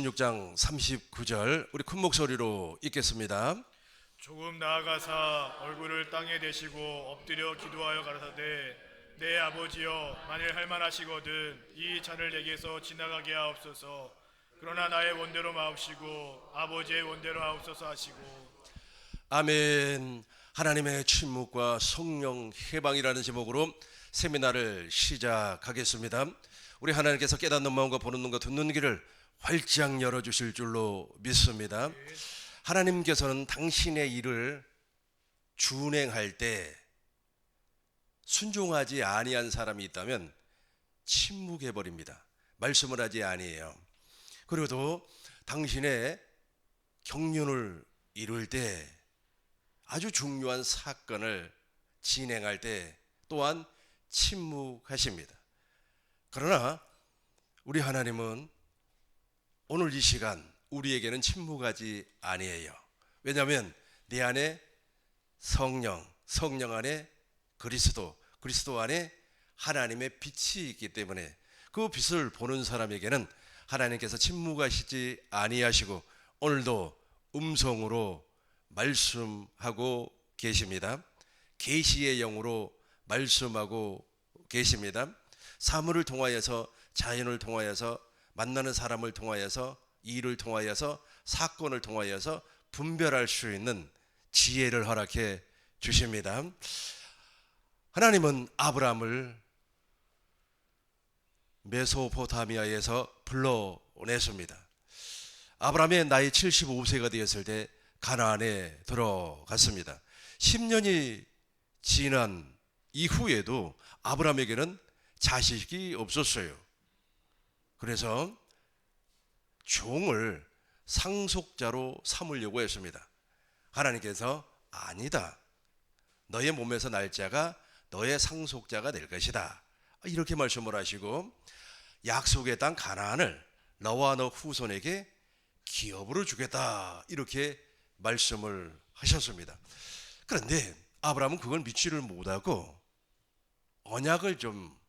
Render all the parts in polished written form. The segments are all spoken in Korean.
16장 39절 우리 큰 목소리로 읽겠습니다. 조금 나아가사 얼굴을 땅에 대시고 엎드려 기도하여 가라사대 내 아버지여 만일 할만하시거든 이 잔을 내게서 지나가게 하옵소서. 그러나 나의 원대로 마옵시고 아버지의 원대로 하옵소서 하시고. 아멘. 하나님의 침묵과 성령 해방이라는 제목으로 세미나를 시작하겠습니다. 우리 하나님께서 깨닫는 마음과 보는 눈과 듣는 귀를 활짝 열어주실 줄로 믿습니다. 하나님께서는 당신의 일을 준행할 때 순종하지 아니한 사람이 있다면 침묵해버립니다. 말씀을 하지 아니해요. 그리고 또 당신의 경륜을 이룰 때 아주 중요한 사건을 진행할 때 또한 침묵하십니다. 그러나 우리 하나님은 오늘 이 시간 우리에게는 침묵하지 아니에요. 왜냐하면 내 안에 성령, 성령 안에 그리스도, 그리스도 안에 하나님의 빛이 있기 때문에 그 빛을 보는 사람에게는 하나님께서 침묵하시지 아니하시고 오늘도 음성으로 말씀하고 계십니다. 계시의 영으로 말씀하고 계십니다. 사물을 통하여서, 자연을 통하여서, 만나는 사람을 통하여서, 일을 통하여서, 사건을 통하여서 분별할 수 있는 지혜를 허락해 주십니다. 하나님은 아브라함을 메소포타미아에서 불러냈습니다. 아브라함의 나이 75세가 되었을 때 가나안에 들어갔습니다. 10년이 지난 이후에도 아브라함에게는 자식이 없었어요. 그래서 종을 상속자로 삼으려고 했습니다. 하나님께서 아니다. 너의 몸에서 날 자가 너의 상속자가 될 것이다. 이렇게 말씀을 하시고 약속의 땅 가나안을 너와 너 후손에게 기업으로 주겠다. 이렇게 말씀을 하셨습니다. 그런데 아브라함은 그걸 믿지를 못하고 언약을 좀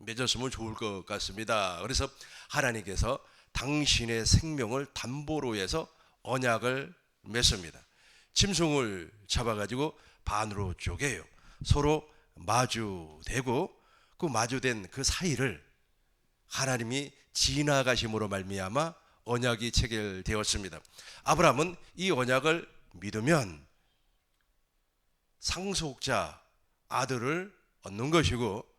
맺었으면 좋을 것 같습니다. 그래서 하나님께서 당신의 생명을 담보로 해서 언약을 맺습니다. 짐승을 잡아가지고 반으로 쪼개요. 서로 마주대고 그 마주된 그 사이를 하나님이 지나가심으로 말미암아 언약이 체결되었습니다. 아브라함은 이 언약을 믿으면 상속자 아들을 얻는 것이고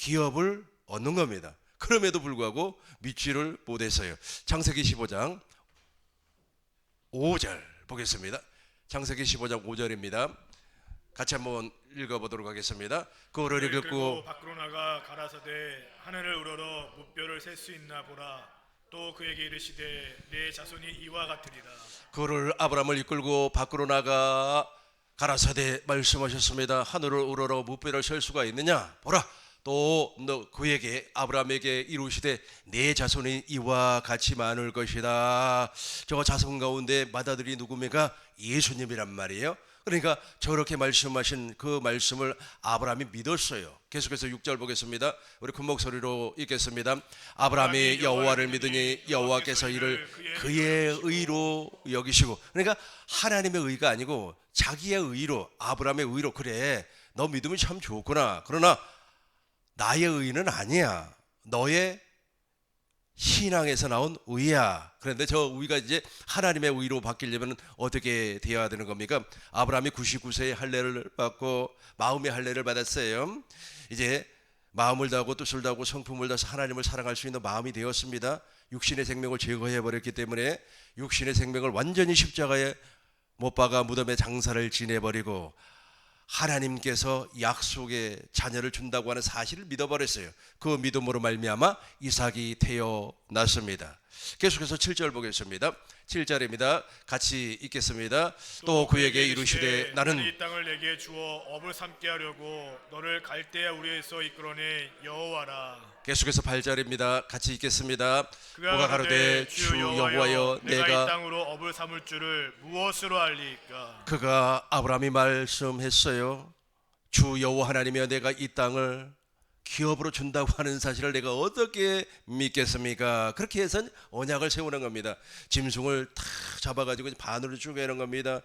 기업을 얻는 겁니다. 그럼에도 불구하고 믿지를 못했어요. 창세기 15장 5절 보겠습니다. 창세기 15장 5절입니다. 같이 한번 읽어보도록 하겠습니다. 그를 읽고 밖으로 나가 가라사대 하늘을 우러러 무뼈를 셀 수 있나 보라. 또 그에게 이르시되 내 자손이 이와 같으리라. 그를 아브라함을 이끌고 밖으로 나가 가라사대 말씀하셨습니다. 하늘을 우러러 무뼈를 셀 수가 있느냐 보라. 또 너 그에게 아브라함에게 이루시되 내 자손이 이와 같이 많을 것이다. 저 자손 가운데 맏아들이 누굽니까? 예수님이란 말이에요. 그러니까 저렇게 말씀하신 그 말씀을 아브라함이 믿었어요. 계속해서 6절 보겠습니다. 우리 큰 목소리로 읽겠습니다. 아브라함이 여호와를 믿으니 여호와께서 이를 그의 의로 여기시고. 그러니까 하나님의 의가 아니고 자기의 의로, 아브라함의 의로. 그래 너 믿으면 참 좋구나. 그러나 나의 의는 아니야. 너의 신앙에서 나온 의야. 그런데 저 의가 이제 하나님의 의로 바뀌려면 어떻게 되어야 되는 겁니까? 아브라함이 99세에 할례를 받고 마음의 할례를 받았어요. 이제 마음을 다하고 뜻을 다하고 성품을 다해서 하나님을 사랑할 수 있는 마음이 되었습니다. 육신의 생명을 제거해 버렸기 때문에 육신의 생명을 완전히 십자가에 못 박아 무덤에 장사를 지내버리고 하나님께서 약속의 자녀를 준다고 하는 사실을 믿어버렸어요. 그 믿음으로 말미암아 이삭이 태어났습니다. 계속해서 7절 보겠습니다. 7절입니다. 같이 읽겠습니다. 또 그에게 이르시되 나는 이 땅을 내게 주어 업을 삼게 하려고 너를 갈대아 우리에서 이끌어내 여호와라. 계속해서 8절입니다. 같이 읽겠습니다. 그가 가로되 주 여호와여 내가 이 내가 땅으로 업을 삼을 줄을 무엇으로 알리까? 그가 아브라함이 말씀했어요. 주 여호와 하나님이여 내가 이 땅을 기업으로 준다고 하는 사실을 내가 어떻게 믿겠습니까? 그렇게 해서 언약을 세우는 겁니다. 짐승을 탁 잡아가지고 반으로 쪼개는 겁니다.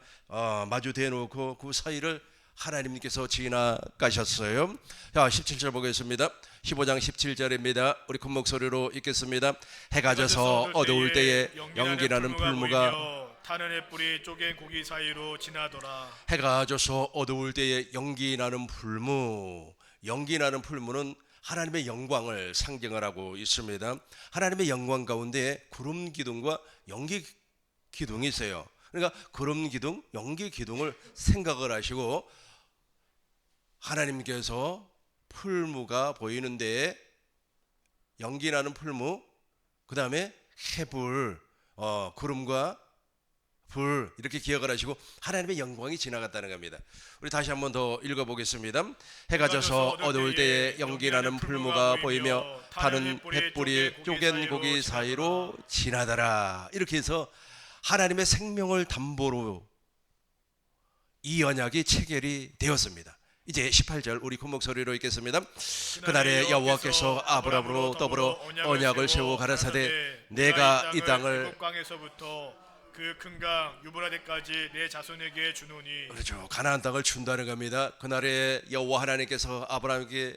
마주 대놓고 그 사이를 하나님께서 지나가셨어요. 자, 17절 보겠습니다. 15장 17절입니다. 우리 큰 목소리로 읽겠습니다. 해가 져서 어두울 때에 연기나는 풀무가 타는 햇불이 쪼갠 고기 사이로 지나더라. 해가 져서 어두울 때에 연기나는 풀무, 연기나는 풀무는 하나님의 영광을 상징을 하고 있습니다. 하나님의 영광 가운데 구름 기둥과 연기 기둥이 있어요. 그러니까 구름 기둥, 연기 기둥을 생각을 하시고 하나님께서 풀무가 보이는데 연기나는 풀무, 그 다음에 해불, 구름과 불 이렇게 기억을 하시고 하나님의 영광이 지나갔다는 겁니다. 우리 다시 한번 더 읽어보겠습니다. 해가 져서 어두울 때에 연기나는 풀무가 보이며 타는 햇불이 쪼갠 고기 사이로 지나더라. 이렇게 해서 하나님의 생명을 담보로 이 언약이 체결이 되었습니다. 이제 18절 우리 큰 목소리로 읽겠습니다. 그날에 여호와께서 아브라함으로 더불어 언약을 세워 가라사대 내가 이 땅을 그 큰 강 유브라데까지 내 자손에게 주노니. 그렇죠. 가나안 땅을 준다는 겁니다. 그날에 여호와 하나님께서 아브라함에게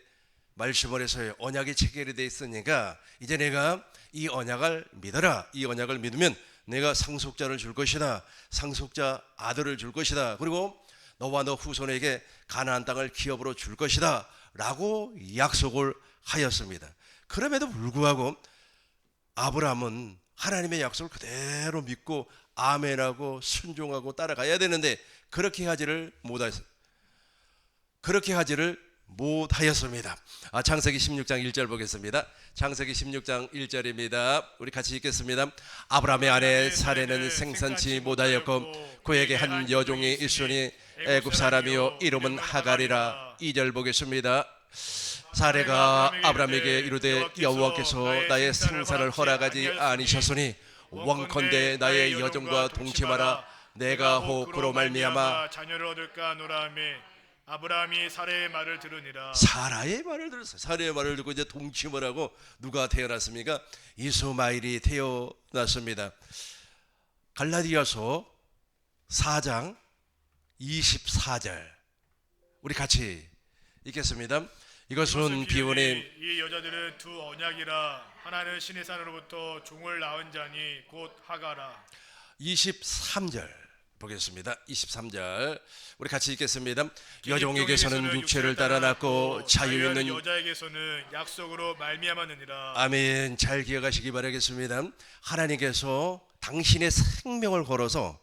말씀을 해서 언약이 체결이 돼 있으니까 이제 내가 이 언약을 믿어라. 이 언약을 믿으면 내가 상속자를 줄 것이다. 상속자 아들을 줄 것이다. 그리고 너와 너 후손에게 가나안 땅을 기업으로 줄 것이다 라고 약속을 하였습니다. 그럼에도 불구하고 아브라함은 하나님의 약속을 그대로 믿고 아멘하고 순종하고 따라가야 되는데 그렇게 하지를 못하였습니다. 창세기 16장 1절 보겠습니다. 창세기 16장 1절입니다. 우리 같이 읽겠습니다. 아브라함의 아내 사레는 생산치 못하였고 그에게 한 여종이 있으니 애굽 사람이요 이름은 하갈이라. 2절 보겠습니다. 사레가 아브라함에게 이르되 여호와께서 나의 생산을 허락하지 아니셨으니 원컨대 나의 여종과 동침하라. 내가 혹 그로 말미암아 자녀를 얻을까 하노라 하며 아브라함이 사레의 말을 들으니라. 사라의 말을 들었어요. 사라의 말을 듣고 이제 동침을 하고 누가 태어났습니까? 이스마엘이 태어났습니다. 갈라디아서 4장 24절 우리 같이 읽겠습니다. 이것은 비유니 이 여자들은 두 언약이라. 하나는 신의 산으로부터 종을 낳은 자니 곧 하가라. 23절 보겠습니다. 23절 우리 같이 읽겠습니다. 여종에게서는 육체를 따라 낳고 자유 있는 여자에게서는 약속으로 말미암았느니라. 아멘. 잘 기억하시기 바라겠습니다. 하나님께서 당신의 생명을 걸어서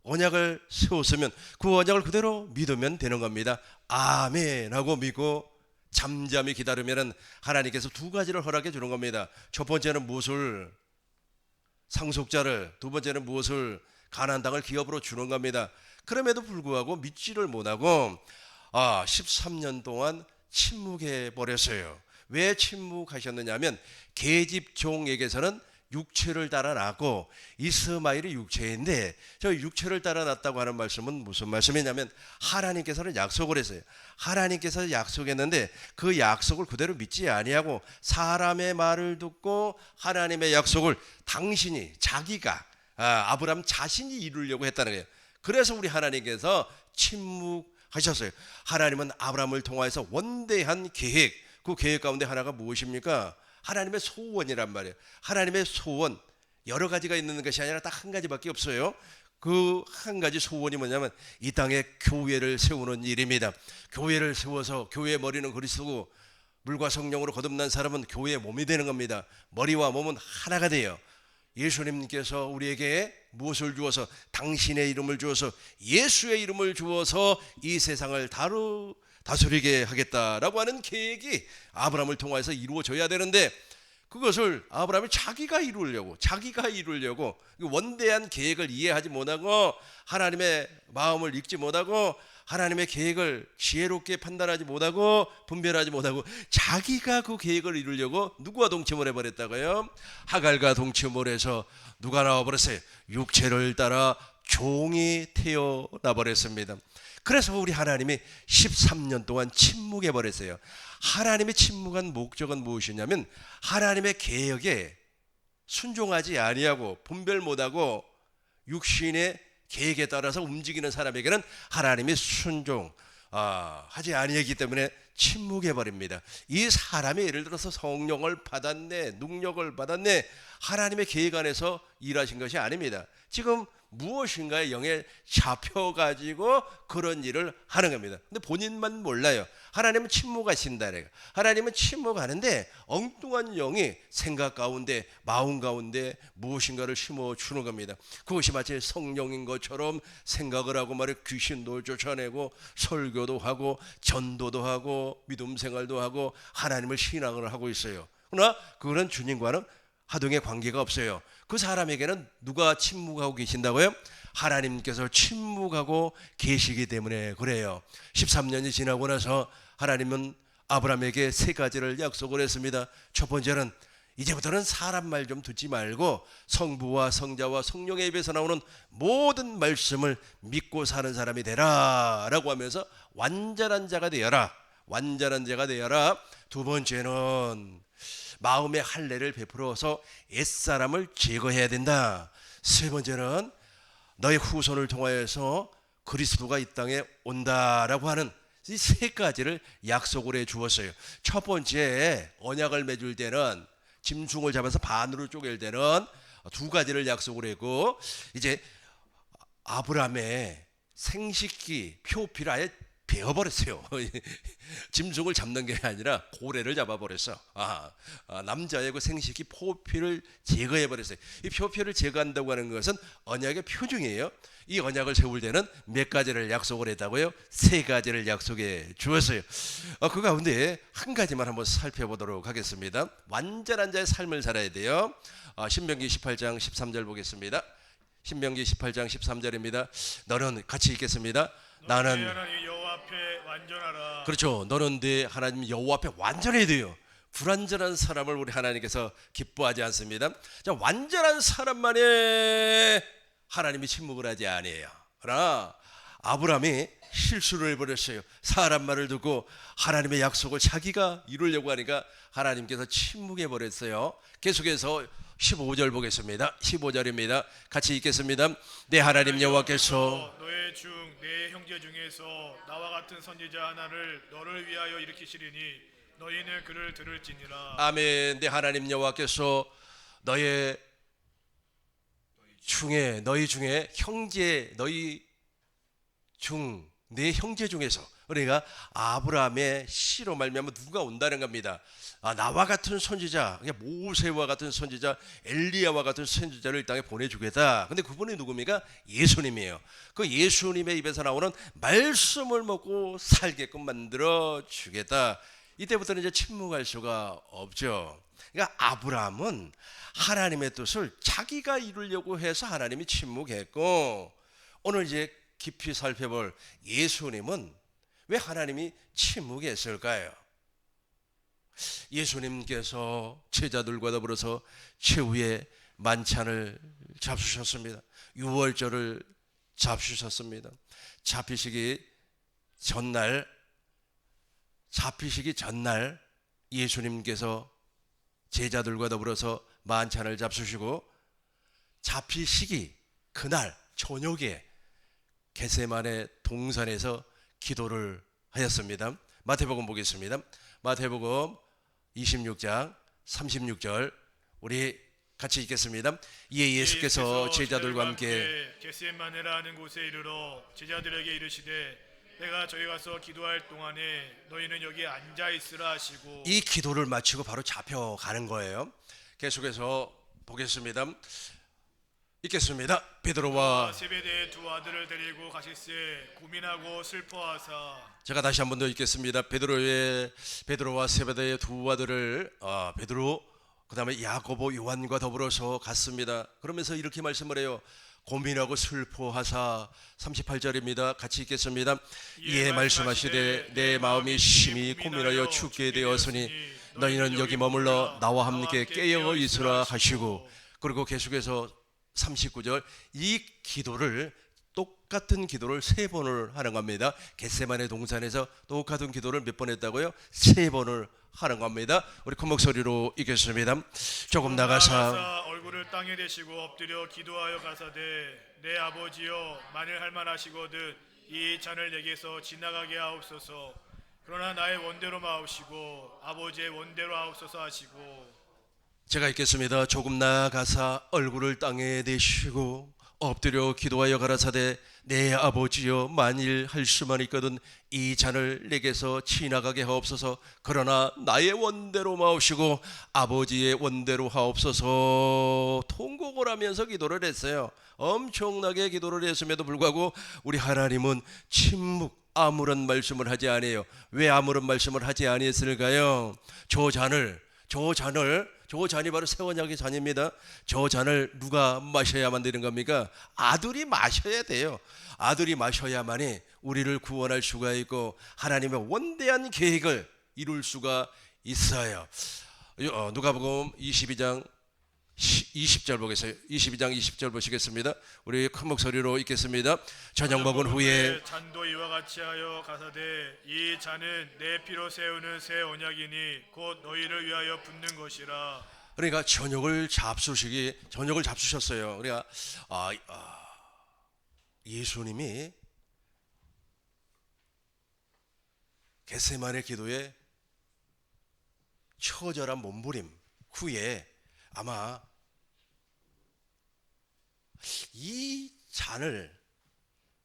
언약을 세웠으면 그 언약을 그대로 믿으면 되는 겁니다. 아멘 하고 믿고 잠잠히 기다리면 하나님께서 두 가지를 허락해 주는 겁니다. 첫 번째는 무엇을? 상속자를. 두 번째는 무엇을? 가나안 땅을 기업으로 주는 겁니다. 그럼에도 불구하고 믿지를 못하고 13년 동안 침묵해 버렸어요. 왜 침묵하셨느냐면 계집종에게서는 육체를 따라 낳고 이스마엘이 육체인데 저 육체를 따라 낳았다고 하는 말씀은 무슨 말씀이냐면 하나님께서는 약속을 했어요. 하나님께서 약속했는데 그 약속을 그대로 믿지 아니하고 사람의 말을 듣고 하나님의 약속을 당신이 자기가 아브라함 자신이 이루려고 했다는 거예요. 그래서 우리 하나님께서 침묵하셨어요. 하나님은 아브라함을 통하여서 원대한 계획, 그 계획 가운데 하나가 무엇입니까? 하나님의 소원이란 말이에요. 하나님의 소원 여러 가지가 있는 것이 아니라 딱 한 가지밖에 없어요. 그 한 가지 소원이 뭐냐면 이 땅에 교회를 세우는 일입니다. 교회를 세워서 교회의 머리는 그리스도고 물과 성령으로 거듭난 사람은 교회의 몸이 되는 겁니다. 머리와 몸은 하나가 돼요. 예수님께서 우리에게 무엇을 주어서 당신의 이름을 주어서 예수의 이름을 주어서 이 세상을 다스리게 하겠다라고 하는 계획이 아브라함을 통해서 이루어져야 되는데 그것을 아브라함이 자기가 이루려고 원대한 계획을 이해하지 못하고 하나님의 마음을 읽지 못하고 하나님의 계획을 지혜롭게 판단하지 못하고 분별하지 못하고 자기가 그 계획을 이루려고 누구와 동침을 해버렸다고요? 하갈과 동침을 해서 누가 나와버렸어요? 육체를 따라 종이 태어나 버렸습니다. 그래서 우리 하나님이 13년 동안 침묵해 버렸어요. 하나님의 침묵한 목적은 무엇이냐면 하나님의 계획에 순종하지 아니하고 분별 못하고 육신의 계획에 따라서 움직이는 사람에게는 하나님이 하지 아니하기 때문에 침묵해 버립니다. 이 사람이 예를 들어서 성령을 받았네, 능력을 받았네, 하나님의 계획 안에서 일하신 것이 아닙니다. 지금 무엇인가에 영에 잡혀가지고 그런 일을 하는 겁니다. 근데 본인만 몰라요. 하나님은 침묵하신다. 하나님은 침묵하는데 엉뚱한 영이 생각 가운데, 마음 가운데 무엇인가를 심어주는 겁니다. 그것이 마치 성령인 것처럼 생각을 하고 말해 귀신도 쫓아내고 설교도 하고 전도도 하고 믿음 생활도 하고 하나님을 신앙을 하고 있어요. 그러나 그거는 주님과는 하등의 관계가 없어요. 그 사람에게는 누가 침묵하고 계신다고요? 하나님께서 침묵하고 계시기 때문에 그래요. 13년이 지나고 나서 하나님은 아브라함에게 세 가지를 약속을 했습니다. 첫 번째는 이제부터는 사람 말 좀 듣지 말고 성부와 성자와 성령의 입에서 나오는 모든 말씀을 믿고 사는 사람이 되라 라고 하면서 완전한 자가 되어라. 완전한 자가 되어라. 두 번째는 마음의 할례를 베풀어서 옛사람을 제거해야 된다. 세 번째는 너의 후손을 통하여서 그리스도가 이 땅에 온다라고 하는 이 세 가지를 약속을 해 주었어요. 첫 번째 언약을 맺을 때는 짐승을 잡아서 반으로 쪼갤 때는 두 가지를 약속을 했고, 이제 아브라함의 생식기 표피를 아예 베어버렸어요. 짐승을 잡는 게 아니라 고래를 잡아버렸어. 남자의 그 생식기 표피를 제거해버렸어요. 이 표피를 제거한다고 하는 것은 언약의 표징이에요. 이 언약을 세울 때는 몇 가지를 약속을 했다고요? 세 가지를 약속해 주었어요. 그 가운데 한 가지만 한번 살펴보도록 하겠습니다. 완전한 자의 삶을 살아야 돼요. 신명기 18장 13절 보겠습니다. 신명기 18장 13절입니다. 너는 같이 읽겠습니다. 나는 하나님 여호와 앞에 완전하라. 그렇죠. 너는 네 하나님 여호와 앞에 완전해야 돼요. 불완전한 사람을 우리 하나님께서 기뻐하지 않습니다. 자, 완전한 사람만에 하나님이 침묵을 하지 아니에요. 그러나 아브라함이 실수를 해버렸어요. 사람 말을 듣고 하나님의 약속을 자기가 이루려고 하니까 하나님께서 침묵해 버렸어요. 계속해서 15절 보겠습니다. 15절입니다. 같이 읽겠습니다. 내 하나님 여호와께서 너의 내 형제 중에서 나와 같은 선지자 하나를 너를 위하여 일으키시리니 너희는 그를 들을지니라. 아멘. 내 하나님 여호와께서 너희 중에 형제 내 형제 중에서, 그러니까 아브라함의 씨로 말미암아 누가 온다는 겁니다. 나와 같은 선지자, 모세와 같은 선지자, 엘리야와 같은 선지자를 이 땅에 보내주겠다. 근데 그분이 누굽니까? 예수님이에요. 그 예수님의 입에서 나오는 말씀을 먹고 살게끔 만들어 주겠다. 이때부터는 이제 침묵할 수가 없죠. 그러니까 아브라함은 하나님의 뜻을 자기가 이루려고 해서 하나님이 침묵했고, 오늘 이제 깊이 살펴볼 예수님은 왜 하나님이 침묵했을까요? 예수님께서 제자들과 더불어서 최후의 만찬을 잡수셨습니다. 유월절을 잡수셨습니다. 잡히시기 전날 예수님께서 제자들과 더불어서 만찬을 잡수시고 잡히시기 그날 저녁에 겟세마네 동산에서 기도를 하였습니다. 마태복음 보겠습니다. 마태복음 26장 36절 우리 같이 읽겠습니다. 이에 예수께서 제자들과 함께 겟세마네라 하는 곳에 이르러 제자들에게 이르시되 내가 저희 가서 기도할 동안에 너희는 여기 앉아 있으라 하시고, 이 기도를 마치고 바로 잡혀가는 거예요. 계속해서 보겠습니다. 읽겠습니다. 베드로와 세베대의 두 아들을 데리고 가실새 고민하고 슬퍼하사. 제가 다시 한 번 더 읽겠습니다. 베드로와 세베대의 두 아들을 베드로 그다음에 야고보 요한과 더불어서 갔습니다. 그러면서 이렇게 말씀을 해요. 고민하고 슬퍼하사. 38절입니다. 같이 읽겠습니다. 이에 말씀하시되 내 마음이 심히 고민하여 죽게 되었으니 너희는 여기 머물러 나와 함께 깨어 있으라 하시고, 그리고 계속해서 39절 이 기도를 똑같은 기도를 3번을 하는 겁니다. 겟세마네 동산에서 똑같은 기도를 몇 번 했다고요? 3번을 하는 겁니다. 우리 큰 목소리로 읽겠습니다. 조금 나가사 얼굴을 땅에 대시고 엎드려 기도하여 가사대 내 아버지여 만일 할 만하시거든 이 잔을 내게서 지나가게 하옵소서. 그러나 나의 원대로 마옵시고 아버지의 원대로 하옵소서 하시고. 제가 읽겠습니다. 조금 나아가사 얼굴을 땅에 대시고 엎드려 기도하여 가라사대 내 아버지여 만일 할 수만 있거든 이 잔을 내게서 지나가게 하옵소서. 그러나 나의 원대로 마옵시고 아버지의 원대로 하옵소서. 통곡을 하면서 기도를 했어요. 엄청나게 기도를 했음에도 불구하고 우리 하나님은 침묵, 아무런 말씀을 하지 아니에요. 왜 아무런 말씀을 하지 아니했을까요? 저 잔이 바로 새 언약의 잔입니다. 저 잔을 누가 마셔야만 되는 겁니까? 아들이 마셔야 돼요. 아들이 마셔야만이 우리를 구원할 수가 있고 하나님의 원대한 계획을 이룰 수가 있어요. 누가복음 22장 20절 보겠어요. 22장 20절 보시겠습니다. 우리 큰 목소리로 읽겠습니다. 저녁 먹은 후에 잔도 이와 같이 하여 가사대 이 잔은 내 피로 세우는 새 언약이니 곧 너희를 위하여 붓는 것이라. 그러니까 저녁을 잡수셨어요. 그러니까 예수님이 겟세마네 기도에 처절한 몸부림 후에 아마 이 잔을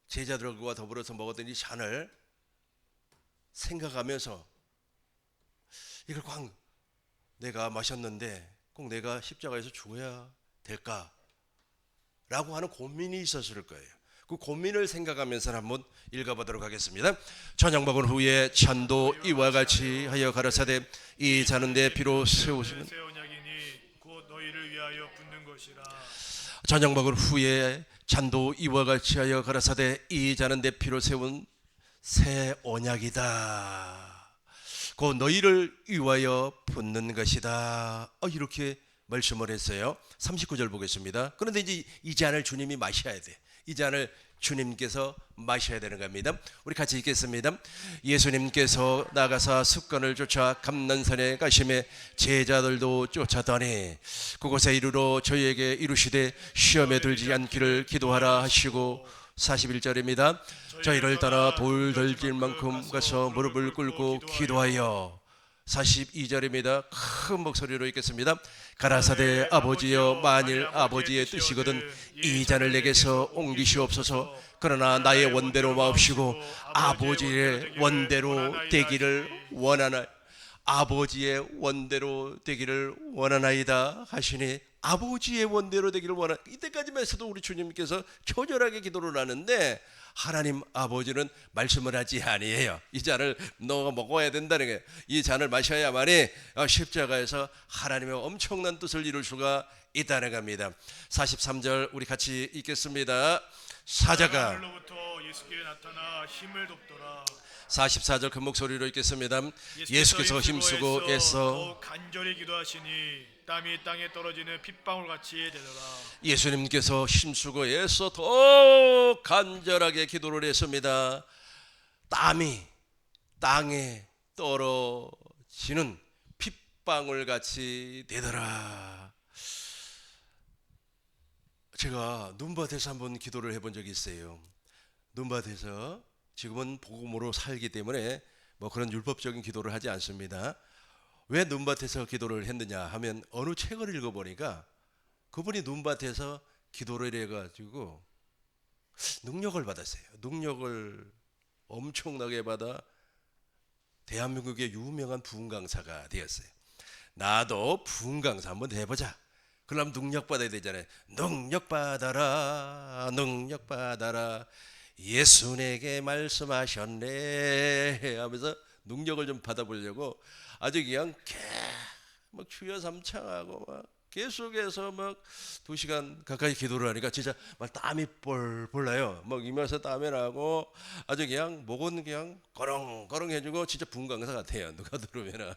제자들과 더불어서 먹었던 이 잔을 생각하면서 이걸 꽉 내가 마셨는데 꼭 내가 십자가에서 죽어야 될까? 라고 하는 고민이 있었을 거예요. 그 고민을 생각하면서 한번 읽어보도록 하겠습니다. 저녁 먹은 후에 잔도 이와 같이 하여 가라사대 이 잔은 내 피로 세우시는 새 언약이니 곧 너희를 위하여 붓는 것이라. 저녁 먹은 후에 잔도 이와 같이 하여 가라사대 이 잔은 내 피로 세운 새 언약이다. 곧 너희를 위하여 붓는 것이다. 이렇게 말씀을 했어요. 39절 보겠습니다. 그런데 이제 이 잔을 주님이 마셔야 돼. 이 잔을 주님께서 마셔야 되는 겁니다. 우리 같이 읽겠습니다. 예수님께서 나가사 습관을 쫓아 감난산에 가심에 제자들도 쫓아더니 그곳에 이르러 저희에게 이르시되 시험에 들지 않기를 기도하라 하시고 41절입니다. 저희를 따라 돌 덜질 만큼 가서 무릎을 꿇고 기도하여 42절입니다. 큰 목소리로 읽겠습니다. 가라사대 아버지여 만일 아버지의 뜻이거든 이 잔을 내게서 옮기시옵소서. 그러나 나의 원대로 마옵시고 아버지의 원대로 되기를 원하나 아버지의 원대로 되기를 원하나이다 하시니 아버지의 원대로 되기를 원하나. 이때까지만 해서도 우리 주님께서 처절하게 기도를 하는데 하나님 아버지는 말씀을 하지 아니에요. 이 잔을 너가 먹어야 된다는 거예요. 이 잔을 마셔야만이 십자가에서 하나님의 엄청난 뜻을 이룰 수가 있다는 겁니다. 43절 우리 같이 읽겠습니다. 사자가 하늘로부터 예수께 나타나 힘을 돕더라. 44절 큰 목소리로 읽겠습니다. 예수께서 힘쓰고 애써 더욱 간절히 기도하시니 땀이 땅에 떨어지는 핏방울 같이 되더라. 예수님께서 힘쓰고 애써 더 간절하게 기도를 했습니다. 땀이 땅에 떨어지는 핏방울 같이 되더라. 제가 눈밭에서 한번 기도를 해본 적이 있어요. 눈밭에서 지금은 복음으로 살기 때문에 뭐 그런 율법적인 기도를 하지 않습니다. 왜 눈밭에서 기도를 했느냐 하면 어느 책을 읽어보니까 그분이 눈밭에서 기도를 해가지고 능력을 받았어요. 능력을 엄청나게 받아 대한민국의 유명한 부흥 강사가 되었어요. 나도 부흥 강사 한번 해보자. 그럼 능력 받아야 되잖아요. 능력 받아라, 능력 받아라. 예수 내게 말씀하셨네 하면서 능력을 좀 받아보려고 아주 그냥 막 주여 삼창하고 막 계속해서 막 2시간 가까이 기도를 하니까 진짜 막 땀이 뻘뻘 나요. 막 이마에서 땀이 나고 아주 그냥 목은 그냥 거렁거렁 해주고 진짜 분강사 같아요. 누가 들으면은.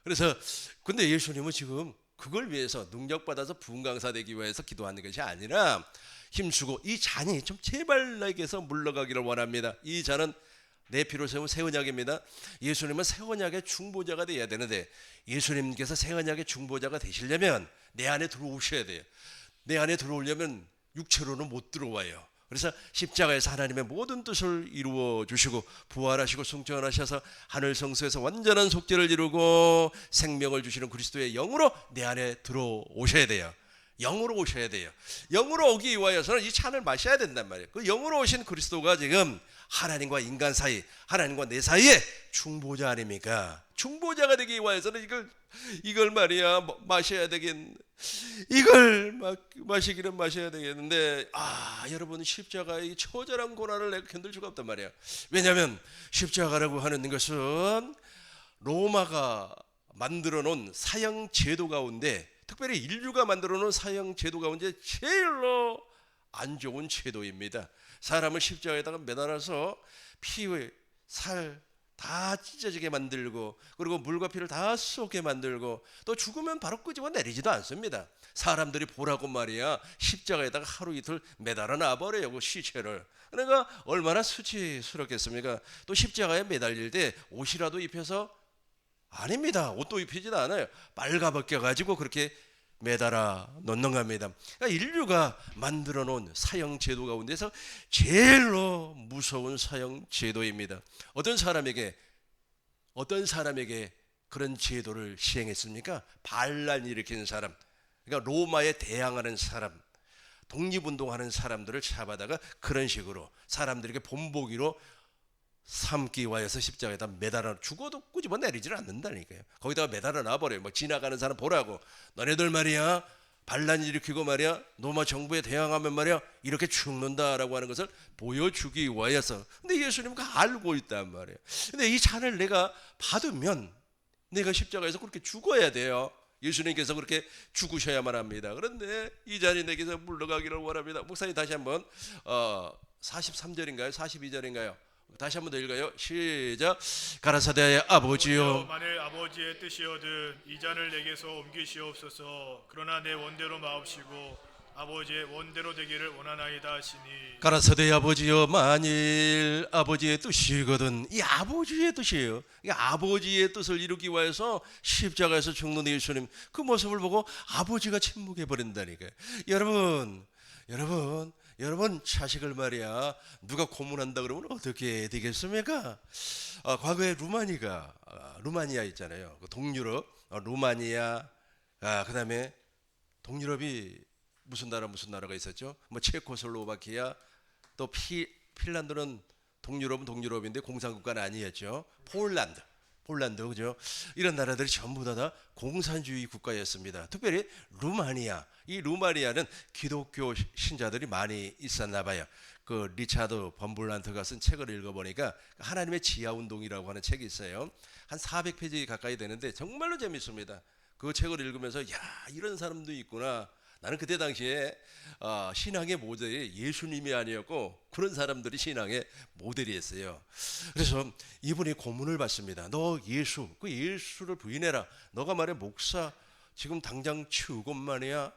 그래서 근데 예수님은 지금 그걸 위해서 능력받아서 부흥강사 되기 위해서 기도하는 것이 아니라 힘주고 이 잔이 좀 제발 나에게서 물러가기를 원합니다. 이 잔은 내 피로 세운 새 언약입니다. 예수님은 새 언약의 중보자가 되어야 되는데 예수님께서 새 언약의 중보자가 되시려면 내 안에 들어오셔야 돼요. 내 안에 들어오려면 육체로는 못 들어와요. 그래서 십자가에서 하나님의 모든 뜻을 이루어 주시고 부활하시고 승천하셔서 하늘 성소에서 완전한 속죄를 이루고 생명을 주시는 그리스도의 영으로 내 안에 들어오셔야 돼요. 영으로 오셔야 돼요. 영으로 오기 위하여서는 이 잔을 마셔야 된단 말이에요. 그 영으로 오신 그리스도가 지금 하나님과 인간 사이, 하나님과 내 사이에 중보자 아닙니까? 중보자가 되기 위하여서는 이걸 말이야 마셔야 되겠. 이걸 마시기는 마셔야 되겠는데 여러분 십자가의 처절한 고난을 내가 견딜 수가 없단 말이야. 왜냐하면 십자가라고 하는 것은 로마가 만들어 놓은 사형 제도 가운데 특별히 인류가 만들어 놓은 사형 제도 가운데 제일로 안 좋은 제도입니다. 사람을 십자가에다가 매달아서 피, 살 다 찢어지게 만들고 그리고 물과 피를 다 쏟게 만들고 또 죽으면 바로 끄집어 내리지도 않습니다. 사람들이 보라고 말이야 십자가에다가 하루 이틀 매달아 놔버려요. 그 시체를. 그러니까 얼마나 수치스럽겠습니까? 또 십자가에 매달릴 때 옷이라도 입혀서 아닙니다. 옷도 입히지도 않아요. 빨가벗겨 가지고 그렇게 매달아 놓는 겁니다. 그러니까 인류가 만들어 놓은 사형 제도 가운데서 제일로 무서운 사형 제도입니다. 어떤 사람에게 그런 제도를 시행했습니까? 반란 일으키는 사람, 그러니까 로마에 대항하는 사람, 독립운동하는 사람들을 잡아다가 그런 식으로 사람들에게 본보기로 삼기 위하여서 십자가에다 매달아 죽어도 꾸집어 내리지를 않는다니까요. 거기다가 매달아 놔버려요. 뭐 지나가는 사람 보라고 너네들 말이야 반란 일으키고 말이야 로마 정부에 대항하면 말이야 이렇게 죽는다라고 하는 것을 보여주기 위하여서. 근데 예수님은 알고 있단 말이에요. 근데 이 잔을 내가 받으면 내가 십자가에서 그렇게 죽어야 돼요. 예수님께서 그렇게 죽으셔야만 합니다. 그런데 이 잔이 내게서 물러가기를 원합니다. 목사님 다시 한번 43절인가요? 42절인가요? 다시 한번 더 읽어요. 시작. 가라사대 아버지요 만일 아버지의 뜻이거든 이 잔을 내게서 옮기시옵소서. 그러나 내 원대로 마옵시고 아버지의 원대로 되기를 원하나이다 하시니. 가라사대 아버지요 만일 아버지의 뜻이거든. 이 아버지의 뜻이에요. 이 아버지의 뜻을 이루기 위해서 십자가에서 죽는 예수님 그 모습을 보고 아버지가 침묵해 버린다니까요. 여러분 자식을 말이야 누가 고문한다 그러면 어떻게 되겠습니까? 과거에 루마니아 있잖아요. 그 동유럽 루마니아 그다음에 동유럽이 무슨 나라가 있었죠? 뭐 체코슬로바키아 또 핀란드는 동유럽인데 공산국가는 아니었죠. 폴란드 그죠? 이런 나라들이 전부 다 공산주의 국가였습니다. 특별히 루마니아. 이 루마니아는 기독교 신자들이 많이 있었나 봐요. 그 리차드 범블란트가 쓴 책을 읽어보니까 하나님의 지하운동이라고 하는 책이 있어요. 한 400페이지 가까이 되는데 정말로 재밌습니다. 그 책을 읽으면서 이런 사람도 있구나. 나는 그때 당시에 신앙의 모델이 예수님이 아니었고 그런 사람들이 신앙의 모델이었어요. 그래서 이분이 고문을 받습니다. 너 그 예수를 부인해라. 너가 말해 목사 지금 당장 치우고 말이야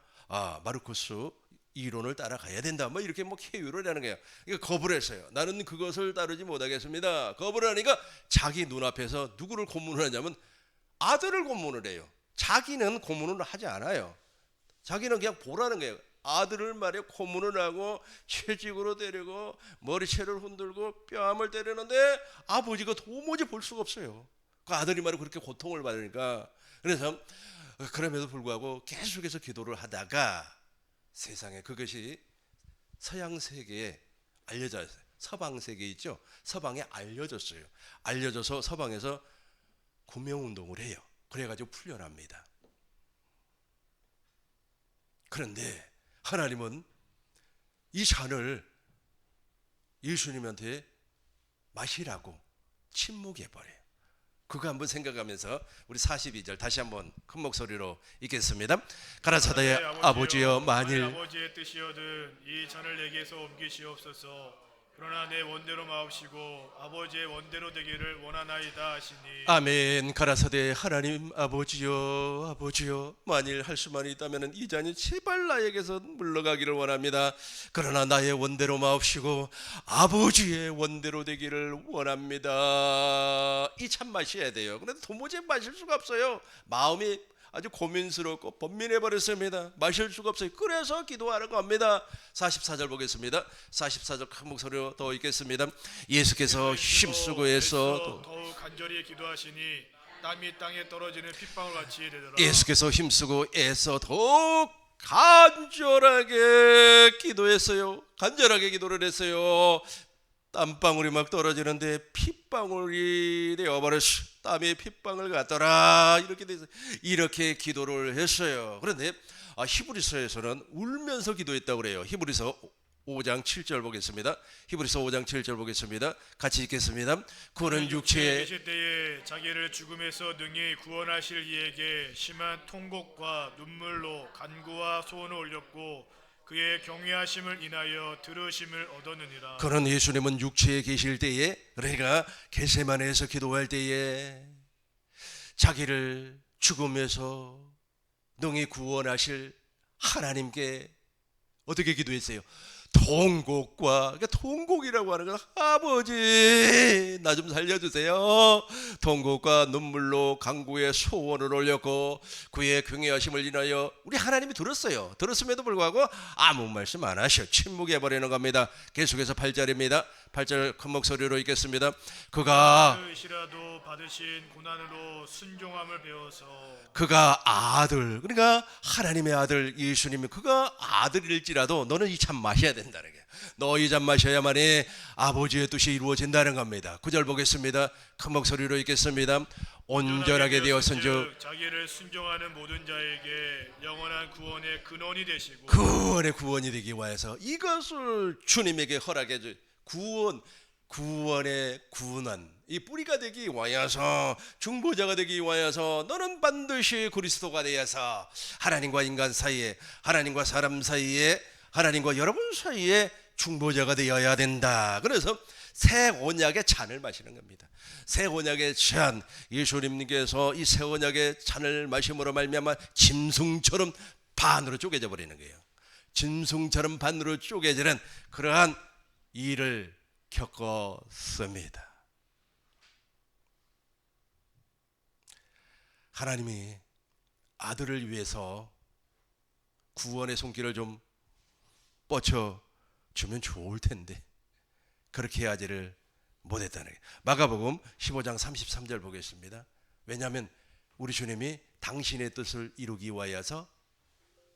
마르코스 이론을 따라가야 된다. 뭐 이렇게 회유를 하는 거예요. 그러니까 거부를 했어요. 나는 그것을 따르지 못하겠습니다. 거부를 하니까 자기 눈앞에서 누구를 고문을 하냐면 아들을 고문을 해요. 자기는 고문을 하지 않아요. 자기는 그냥 보라는 거예요. 아들을 말이야 고문을 하고 채찍으로 때리고 머리채를 흔들고 뺨을 때리는데 아버지가 도무지 볼 수가 없어요. 그 아들이 말이야 그렇게 고통을 받으니까. 그래서 그럼에도 불구하고 계속해서 기도를 하다가 세상에 그것이 서양 세계에 알려졌어요. 서방 세계 있죠. 서방에 알려졌어요. 알려져서 서방에서 구명운동을 해요. 그래가지고 풀려납니다. 그런데 하나님은 이 잔을 예수님한테 마시라고 침묵해버려요. 그거 한번 생각하면서 우리 42절 다시 한번 큰 목소리로 읽겠습니다. 가라사대 아버지여 만일 아버지의 뜻이거든 이 잔을 내게서 옮기시옵소서. 그러나 내 원대로 마옵시고 아버지의 원대로 되기를 원하나이다 하시니 아멘. 가라사대 하나님 아버지여, 아버지여, 만일 할 수만 있다면 이 잔이 제발 나에게서 물러가기를 원합니다. 그러나 나의 원대로 마옵시고 아버지의 원대로 되기를 원합니다. 이 참 마셔야 돼요. 그런데 도무지 마실 수가 없어요. 마음이 아주 고민스럽고 번민해 버렸습니다. 마실 수가 없어요. 그래서 기도하는 겁니다. 44절 보겠습니다. 44절 큰 목소리로 더 읽겠습니다. 예수께서 힘쓰고 해서 더욱 간절히 기도하시니 땀이 땅에 떨어지는 핏방울 같이 되더라. 예수께서 힘쓰고 애써 더욱 간절하게 기도했어요. 간절하게 기도를 했어요. 땀방울이 막 떨어지는데 핏방울이 되어버렸어. 땀에 핏방울 같더라. 이렇게 돼서 이렇게 기도를 했어요. 그런데 히브리서에서는 울면서 기도했다고 그래요. 히브리서 5장 7절 보겠습니다. 히브리서 5장 7절 보겠습니다. 같이 읽겠습니다. 그는 육체에 계실 때에 자기를 죽음에서 능히 구원하실 이에게 심한 통곡과 눈물로 간구와 소원을 올렸고 그의 경외하심을 인하여 들으심을 얻었느니라. 그는 예수님은 육체에 계실 때에, 그러니까 겟세마네에서 기도할 때에 자기를 죽음에서 능히 구원하실 하나님께 어떻게 기도했어요? 통곡과, 그러니까 통곡이라고 하는 건 아버지 나 좀 살려주세요. 통곡과 눈물로 간구의 소원을 올렸고 그의 경외하심을 인하여 우리 하나님이 들었어요. 들었음에도 불구하고 아무 말씀 안 하셔. 침묵해버리는 겁니다. 계속해서 8절입니다. 8절 큰 목소리로 읽겠습니다. 그가 시라도 받으신 고난으로 순종함을 배워서 그가 아들, 그러니까 하나님의 아들 예수님이 그가 아들일지라도 너는 이 잔 마셔야 된다는 게, 너 이 잔 마셔야만이 아버지의 뜻이 이루어진다는 겁니다. 9절 보겠습니다. 큰 목소리로 읽겠습니다. 온전하게 되었은즉 자기를 순종하는 모든 자에게 영원한 구원의 근원이 되시고 구원의 구원이 되기 위해서 이것을 주님에게 허락해 줘. 구원의 구원, 이 뿌리가 되기 위하여서, 중보자가 되기 위하여서 너는 반드시 그리스도가 되어서 하나님과 인간 사이에, 하나님과 사람 사이에, 하나님과 여러분 사이에 중보자가 되어야 된다. 그래서 새 언약의 잔을 마시는 겁니다. 새 언약의 잔, 예수님께서 이 새 언약의 잔을 마심으로 말미암아 짐승처럼 반으로 쪼개져 버리는 거예요. 짐승처럼 반으로 쪼개지는 그러한 일을 겪었습니다. 하나님이 아들을 위해서 구원의 손길을 좀 뻗쳐주면 좋을 텐데 그렇게 하지를 못했다는 거예요. 마가복음 15장 33절 보겠습니다. 왜냐하면 우리 주님이 당신의 뜻을 이루기 위하여서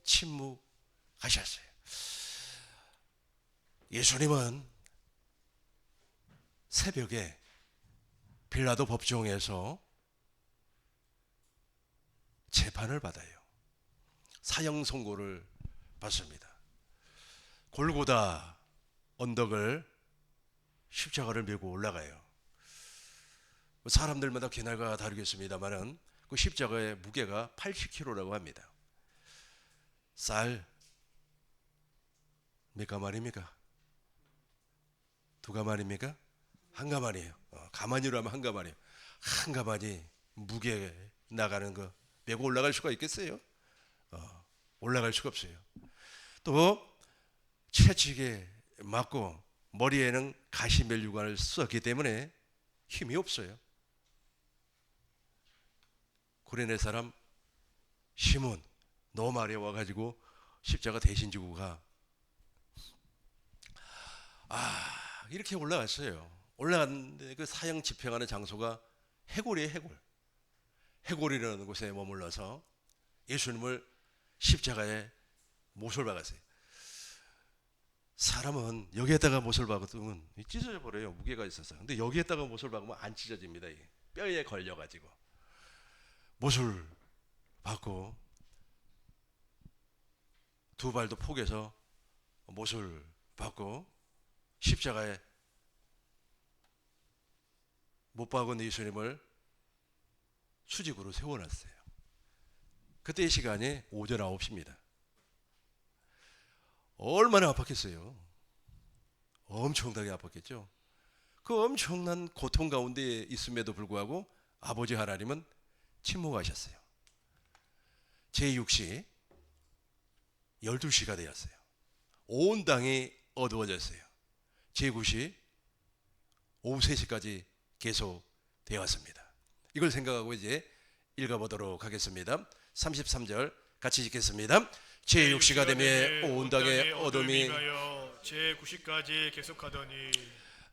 침묵하셨어요. 예수님은 새벽에 빌라도 법정에서 재판을 받아요. 사형 선고를 받습니다. 골고다 언덕을 십자가를 메고 올라가요. 사람들마다 기날과 다르겠습니다만은 그 십자가의 무게가 80kg라고 합니다. 쌀 몇 가마니입니까? 두 가마니입니까? 한 가마니에요. 가마니로 하면 한 가마니에요. 한 가마니 무게 나가는 거 메고 올라갈 수가 있겠어요? 올라갈 수가 없어요. 또 채찍에 맞고 머리에는 가시멜류관을 썼기 때문에 힘이 없어요. 구레네 사람 시몬, 너 말에 와가지고 십자가 대신 지고 가. 이렇게 올라갔어요. 올라갔는데 그 사형 집행하는 장소가 해골이에요. 해골이라는 곳에 머물러서 예수님을 십자가에 못을 박았어요. 사람은 여기에다가 못을 박으면 찢어져 버려요. 무게가 있어서. 근데 여기에다가 못을 박으면 안 찢어집니다. 이게 뼈에 걸려가지고 못을 박고 두 발도 포개서 못을 박고 십자가에 못 박은 예수님을 수직으로 세워놨어요. 그때의 시간이 오전 9시입니다. 얼마나 아팠겠어요. 엄청나게 아팠겠죠. 그 엄청난 고통 가운데 있음에도 불구하고 아버지 하나님은 침묵하셨어요. 제6시 12시가 되었어요. 온 땅이 어두워졌어요. 제9시 오후 3시까지 계속 되었습니다. 이걸 생각하고 이제 읽어보도록 하겠습니다. 33절 같이 읽겠습니다. 제6시가 되매 온 땅에 어둠이 제9시까지 계속하더니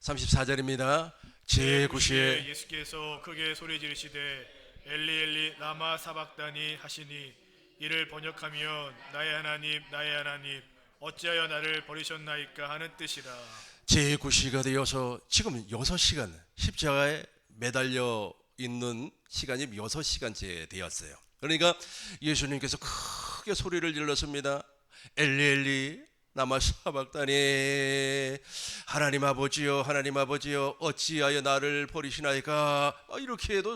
34절입니다. 제9시에 예수께서 크게 소리 지르시되 엘리 엘리 라마 사박다니 하시니 이를 번역하면 나의 하나님 어찌하여 나를 버리셨나이까 하는 뜻이라. 제9시가 되어서 지금 6시간 십자가에 매달려 있는 시간이 6시간째 되었어요. 그러니까 예수님께서 크게 소리를 질렀습니다. 엘리 엘리 라마 사박다니 하나님 아버지여 어찌하여 나를 버리시나이까. 이렇게 해도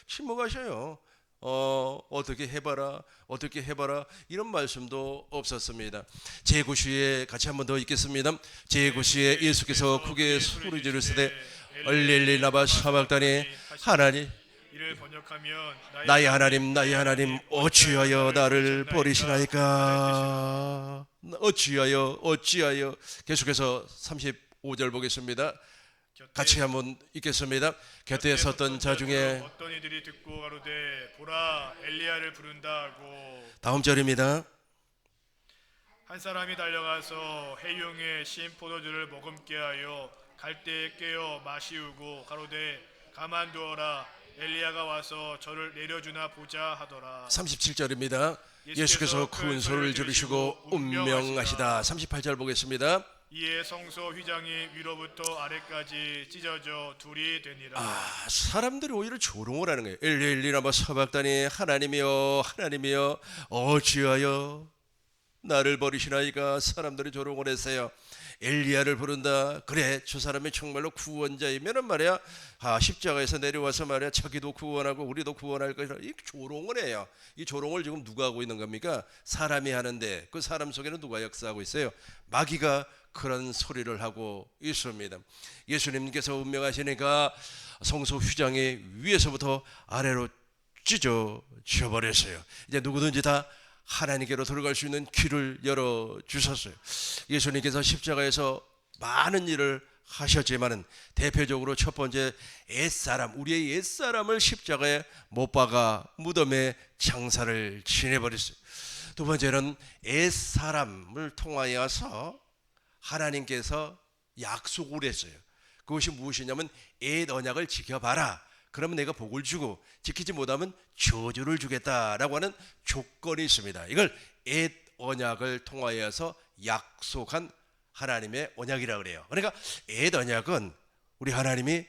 침묵하셔요. 어떻게 해봐라 이런 말씀도 없었습니다. 제9시에 같이 한 번 더 읽겠습니다. 제9시에 예수께서 크게 소리 지르시되 엘리 라마 사박다니 하나님 이를 번역하면 나의 하나님 어찌하여 나를 버리시나이까. 어찌하여 계속해서 35절 보겠습니다. 같이 한번 읽겠습니다. 곁에 섰던 자 중에 어떤 이들이 듣고 가로되 보라 엘리야를 부른다 하고 다음 절입니다. 한 사람이 달려가서 해용에 신 포도주를 머금게 하여 갈대에 깨어 마시우고 가로되 가만두어라 엘리야가 와서 저를 내려주나 보자 하더라. 37절입니다. 예수께서 큰 소리를 지르시고 운명하시다. 38절 보겠습니다. 이에 성소 휘장이 위로부터 아래까지 찢어져 둘이 되니라. 사람들이 오히려 조롱을 하는 거예요. 엘리 라마 사박다니 하나님이여 어찌하여 나를 버리시나이까. 사람들이 조롱을 했어요. 엘리야를 부른다. 그래, 저 사람이 정말로 구원자이면은 말이야, 십자가에서 내려와서 말이야, 자기도 구원하고 우리도 구원할 것이라. 이 조롱을 해요. 이 조롱을 지금 누가 하고 있는 겁니까? 사람이 하는데 그 사람 속에는 누가 역사하고 있어요? 마귀가 그런 소리를 하고 있습니다. 예수님께서 운명하시니까 성소 휘장이 위에서부터 아래로 찢어져 버렸어요. 이제 누구든지 다 하나님께로 들어갈 수 있는 길을 열어주셨어요. 예수님께서 십자가에서 많은 일을 하셨지만은 대표적으로 첫 번째 우리의 옛사람을 십자가에 못 박아 무덤에 장사를 지내버렸어요. 두 번째는 옛사람을 통하여서 하나님께서 약속을 했어요. 그것이 무엇이냐면 옛 언약을 지켜봐라. 그러면 내가 복을 주고 지키지 못하면 저주를 주겠다라고 하는 조건이 있습니다. 이걸 옛 언약을 통하여서 약속한 하나님의 언약이라고 그래요. 그러니까 옛 언약은 우리 하나님이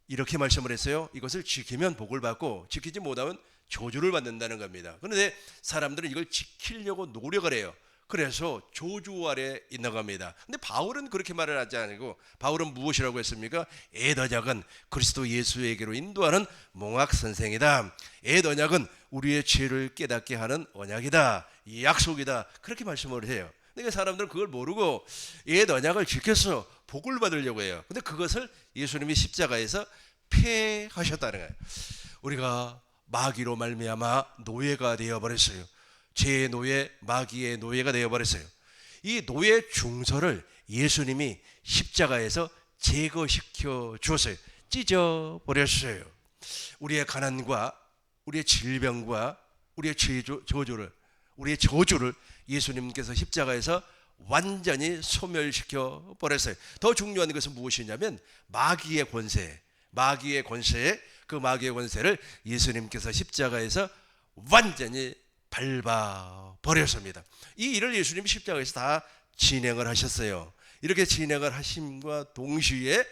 이렇게 말씀을 했어요. 이것을 지키면 복을 받고 지키지 못하면 저주를 받는다는 겁니다. 그런데 사람들은 이걸 지키려고 노력을 해요. 그래서 조주 아래 있는 겁니다. 근데 바울은 그렇게 말을 하지 않고, 바울은 무엇이라고 했습니까? 옛 언약은 그리스도 예수에게로 인도하는 몽학 선생이다. 옛 언약은 우리의 죄를 깨닫게 하는 언약이다. 이 약속이다. 그렇게 말씀을 해요. 근데 사람들은 그걸 모르고 옛 언약을 지켜서 복을 받으려고 해요. 근데 그것을 예수님이 십자가에서 폐하셨다는 거예요. 우리가 마귀로 말미암아 노예가 되어버렸어요. 죄의 노예, 마귀의 노예가 되어버렸어요. 이 노예 중서를 예수님이 십자가에서 제거시켜 주었어요. 찢어버렸어요. 우리의 가난과 우리의 질병과 우리의 우리의 저주를 예수님께서 십자가에서 완전히 소멸시켜 버렸어요. 더 중요한 것은 무엇이냐면 마귀의 권세에 그 마귀의 권세를 예수님께서 십자가에서 완전히 밟아 버렸습니다. 이 일을 예수님이 십자가에서 다 진행을 하셨어요. 이렇게 진행을 하심과 동시에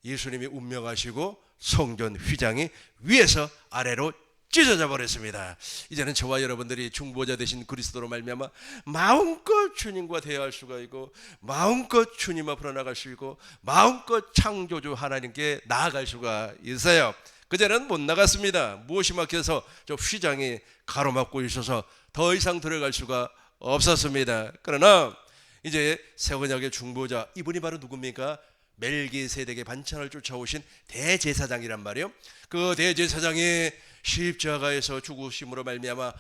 예수님이 운명하시고 성전 휘장이 위에서 아래로 찢어져 버렸습니다. 이제는 저와 여러분들이 중보자 되신 그리스도로 말미암아 마음껏 주님과 대화할 수가 있고, 마음껏 주님 앞으로 나갈 수 있고, 마음껏 창조주 하나님께 나아갈 수가 있어요. 그전에는 못 나갔습니다. 무엇이 막혀서 저 휘장이 가로막고 있어서 더 이상 들어갈 수가 없었습니다. 그러나 이제 새 언약의 중보자, 이분이 바로 누굽니까? 멜기세덱의 반찬을 쫓아오신 대제사장이란 말이에요. 그 대제사장이 십자가에서 죽으심으로 말미암아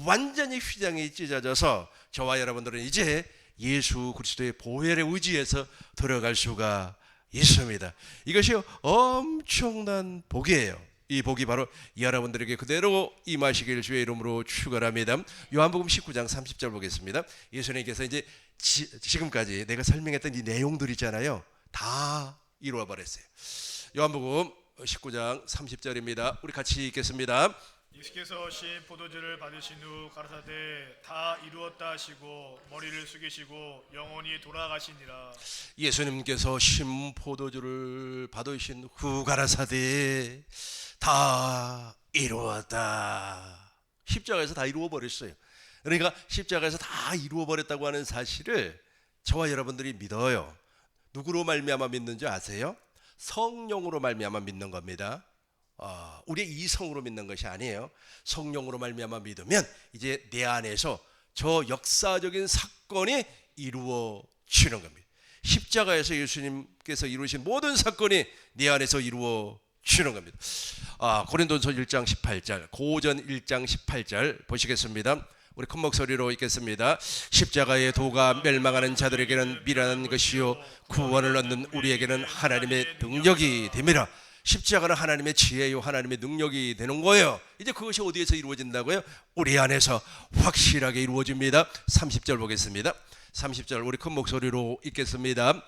완전히 휘장이 찢어져서 저와 여러분들은 이제 예수 그리스도의 보혈에 의지해서 들어갈 수가 있습니다. 이것이 엄청난 복이에요. 이 복이 바로 여러분들에게 그대로 임하시길 주의 이름으로 축원합니다. 요한복음 19장 30절 보겠습니다. 예수님께서 이제 지금까지 내가 설명했던 이 내용들 있잖아요, 다 이루어 버렸어요. 요한복음 19장 30절입니다. 우리 같이 읽겠습니다. 예수께서 신 포도주를 받으신 후 가라사대 다 이루었다 하시고 머리를 숙이시고 영원히 돌아가시니라. 예수님께서 신 포도주를 받으신 후 가라사대 다 이루었다. 십자가에서 다 이루어 버렸어요. 그러니까 십자가에서 다 이루어 버렸다고 하는 사실을 저와 여러분들이 믿어요. 누구로 말미암아 믿는지 아세요? 성령으로 말미암아 믿는 겁니다. 우리의 이성으로 믿는 것이 아니에요. 성령으로 말미암아 믿으면 이제 내 안에서 저 역사적인 사건이 이루어지는 겁니다. 십자가에서 예수님께서 이루신 모든 사건이 내 안에서 이루어지는 겁니다. 고린도전서 1장 18절, 고전 1장 18절 보시겠습니다. 우리 큰 목소리로 읽겠습니다. 십자가의 도가 멸망하는 자들에게는 미련한 것이요 구원을 얻는 우리에게는 하나님의 능력이 됨이라. 십자가는 하나님의 지혜요 하나님의 능력이 되는 거예요. 이제 그것이 어디에서 이루어진다고요? 우리 안에서 확실하게 이루어집니다. 30절 보겠습니다. 30절 우리 큰 목소리로 읽겠습니다.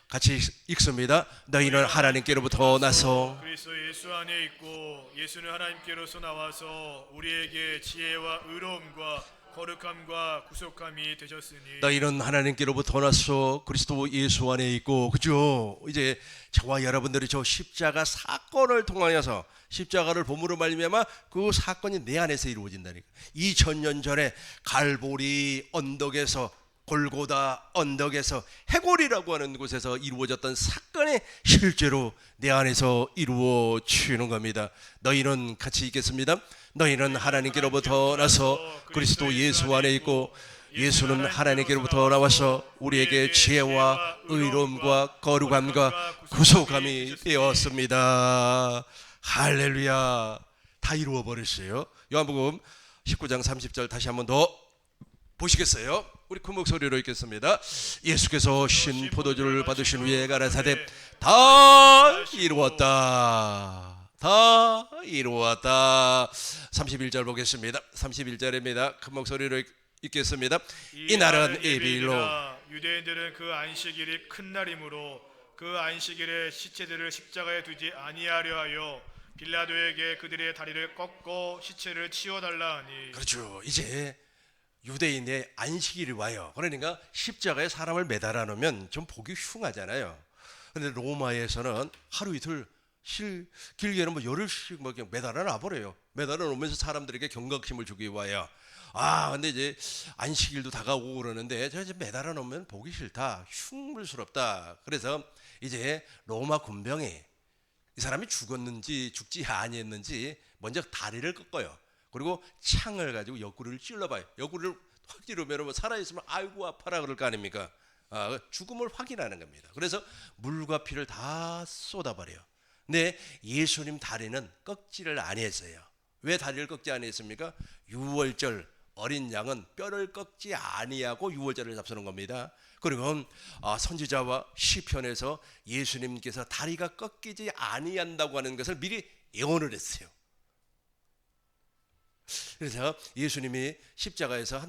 같이 읽습니다. 너희는 하나님께로부터 나서 그리스도 예수 안에 있고 예수는 하나님께로서 나와서 우리에게 지혜와 의로움과 거룩함과 구속함이 되셨으니. 너희는 하나님께로부터 나서 그리스도 예수 안에 있고, 그죠? 이제 저와 여러분들이 저 십자가 사건을 통하여서 십자가를 봄으로 말미암아 그 사건이 내 안에서 이루어진다니까. 2000년 전에 갈보리 언덕에서, 골고다 언덕에서, 해골이라고 하는 곳에서 이루어졌던 사건이 실제로 내 안에서 이루어지는 겁니다. 너희는 같이 읽겠습니다. 너희는 하나님께로부터 나서 그리스도 예수 안에 있고 예수는 하나님께로부터 나와서 우리에게 지혜와 의로움과 거룩함과 구속함이 되었습니다. 할렐루야. 다 이루어 버렸어요. 요한복음 19장 30절 다시 한번 더 보시겠어요? 우리 큰 목소리로 읽겠습니다. 예수께서 신 포도주를 받으신 후에 가라사대 다 이루었다. 다 이루었다. 31절 보겠습니다. 31절입니다. 큰 목소리로 읽겠습니다. 이날은 예비일로 유대인들은 그 안식일이 큰 날이므로 그 안식일에 시체들을 십자가에 두지 아니하려 하여 빌라도에게 그들의 다리를 꺾고 시체를 치워달라 하니. 그렇죠. 이제 유대인의 안식일이 와요. 그러니까 십자가에 사람을 매달아 놓으면 좀 보기 흉하잖아요. 근데 로마에서는 하루 이틀, 길게는 뭐 열흘씩 뭐 그냥 매달아 놔버려요. 매달아 놓으면서 사람들에게 경각심을 주기 위하여. 근데 이제 안식일도 다가오고 그러는데 저 이제 매달아 놓으면 보기 싫다, 흉물스럽다. 그래서 이제 로마 군병이 이 사람이 죽었는지 죽지 아니했는지 먼저 다리를 꺾어요. 그리고 창을 가지고 옆구리를 찔러봐요. 옆구리를 확 찌르면 뭐 살아있으면 아이고 아파라 그럴 거 아닙니까? 죽음을 확인하는 겁니다. 그래서 물과 피를 다 쏟아버려요. 근데 예수님 다리는 꺾지를 아니했어요. 왜 다리를 꺾지 아니했습니까? 유월절 어린 양은 뼈를 꺾지 아니하고 유월절을 잡수는 겁니다. 그리고 선지자와 시편에서 예수님께서 다리가 꺾이지 아니한다고 하는 것을 미리 예언을 했어요. 그래서 예수님이 십자가에서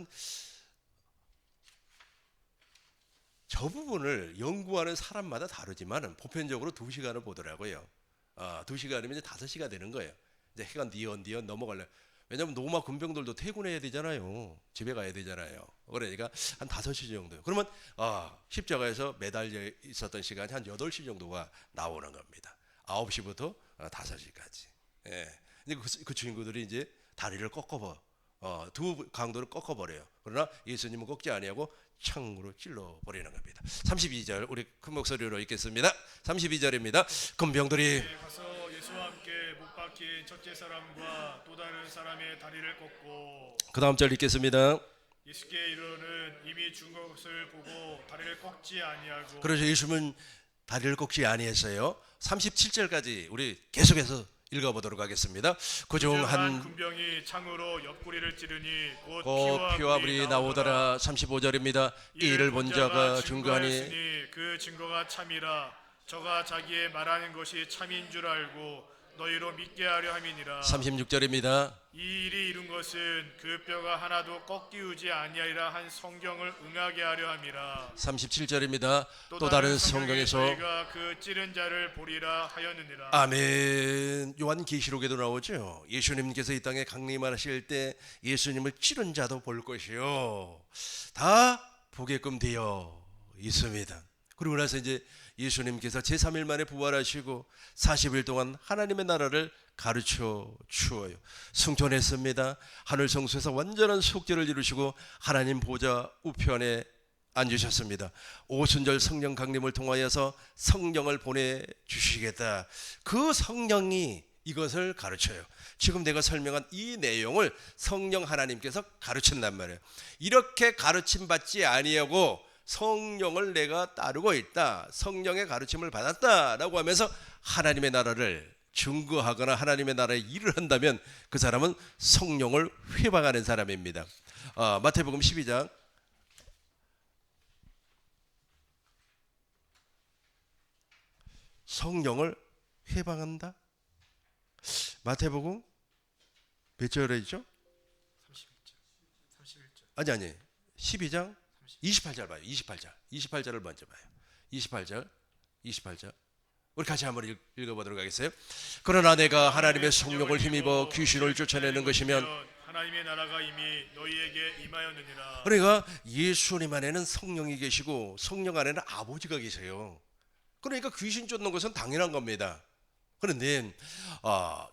저 부분을 연구하는 사람마다 다르지만 보편적으로 2시간을 보더라고요. 2시간이면 이제 5시가 되는 거예요. 이제 해가 뉘어 넘어가려. 왜냐하면 로마 군병들도 퇴근해야 되잖아요. 집에 가야 되잖아요. 그러니까 한 5시 정도. 그러면 십자가에서 매달려 있었던 시간이 한 8시 정도가 나오는 겁니다. 9시부터 5시까지. 예. 그 친구들이 이제 다리를 꺾어버, 두 강도를 꺾어버려요. 그러나 예수님은 꺾지 아니하고 창으로 찔러버리는 겁니다. 32절 우리 큰 목소리로 읽겠습니다. 32절입니다. 군병들이 가서 예수와 함께 못 박힌 첫째 사람과 또 다른 사람의 다리를 꺾고. 그 다음 절 읽겠습니다. 예수께 이르러는 이미 준 것을 보고 다리를 꺾지 아니하고 그래서 예수님은 다리를 꺾지 아니했어요. 37절까지 우리 계속해서 읽어보도록 하겠습니다. 그중 한 한 군병이 창으로 옆구리를 찌르니 곧 피와 불이 나오더라. 35절입니다. 이를 본 자가 증거하니 그 증거가 참이라. 저가 자기의 말하는 것이 참인 줄 알고 너희로 믿게 하려 함이니라. 36절입니다. 이 일이 이룬 것은 그 뼈가 하나도 꺾이우지 아니하리라 한 성경을 응하게 하려 함이라. 37절입니다. 또 다른 성경에서 너희가 그 찌른 자를 보리라 하였느니라. 아멘. 요한계시록에도 나오죠. 예수님께서 이 땅에 강림하실 때 예수님을 찌른 자도 볼 것이요 다 보게끔 되어 있습니다. 그리고 나서 이제 예수님께서 제3일 만에 부활하시고 40일 동안 하나님의 나라를 가르쳐 주어요. 승천했습니다. 하늘 성소에서 완전한 속죄를 이루시고 하나님 보좌 우편에 앉으셨습니다. 오순절 성령 강림을 통하여서 성령을 보내주시겠다. 그 성령이 이것을 가르쳐요. 지금 내가 설명한 이 내용을 성령 하나님께서 가르친단 말이에요. 이렇게 가르침 받지 아니하고 성령을 내가 따르고 있다, 성령의 가르침을 받았다라고 하면서 하나님의 나라를 증거하거나 하나님의 나라의 일을 한다면 그 사람은 성령을 회방하는 사람입니다. 마태복음 12장 성령을 회방한다? 마태복음 몇 절에 있죠? 31절. 아니 12장 28절 봐요. 28절을 먼저 봐요. 28절 우리 같이 한번 읽어보도록 하겠어요. 그러나 내가 하나님의 성령을 힘입어 귀신을 쫓아내는 것이면 하나님의 나라가 이미 너희에게 임하였느니라. 그러니까 예수님 안에는 성령이 계시고 성령 안에는 아버지가 계세요. 그러니까 귀신 쫓는 것은 당연한 겁니다. 그런데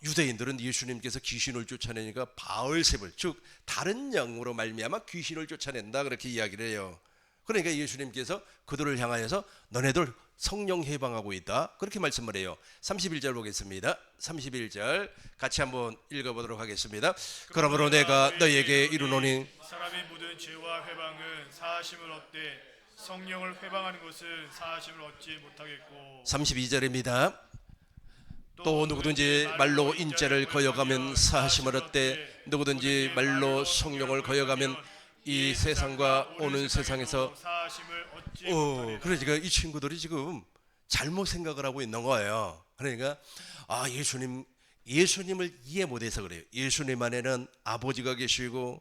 유대인들은 예수님께서 귀신을 쫓아내니까 바알세불, 즉 다른 영으로 말미암아 귀신을 쫓아낸다 그렇게 이야기를 해요. 그러니까 예수님께서 그들을 향하여서 너네들 성령 해방하고 있다 그렇게 말씀을 해요. 31절 보겠습니다. 31절 같이 한번 읽어보도록 하겠습니다. 그러므로 내가 너희에게 이르노니 사람의 모든 죄와 회방은 사하심을 얻되 성령을 회방하는 것은 사하심을 얻지 못하겠고. 32절입니다. 또 누구든지 말로 인자를 거역하면 사하심을 얻되 누구든지 말로 성령을 거역하면 이 세상과 오는 세상에서 사하심을 얻지 그러니까 이 친구들이 지금 잘못 생각을 하고 있는 거예요. 그러니까 예수님을 이해 못해서 그래요. 예수님 안에는 아버지가 계시고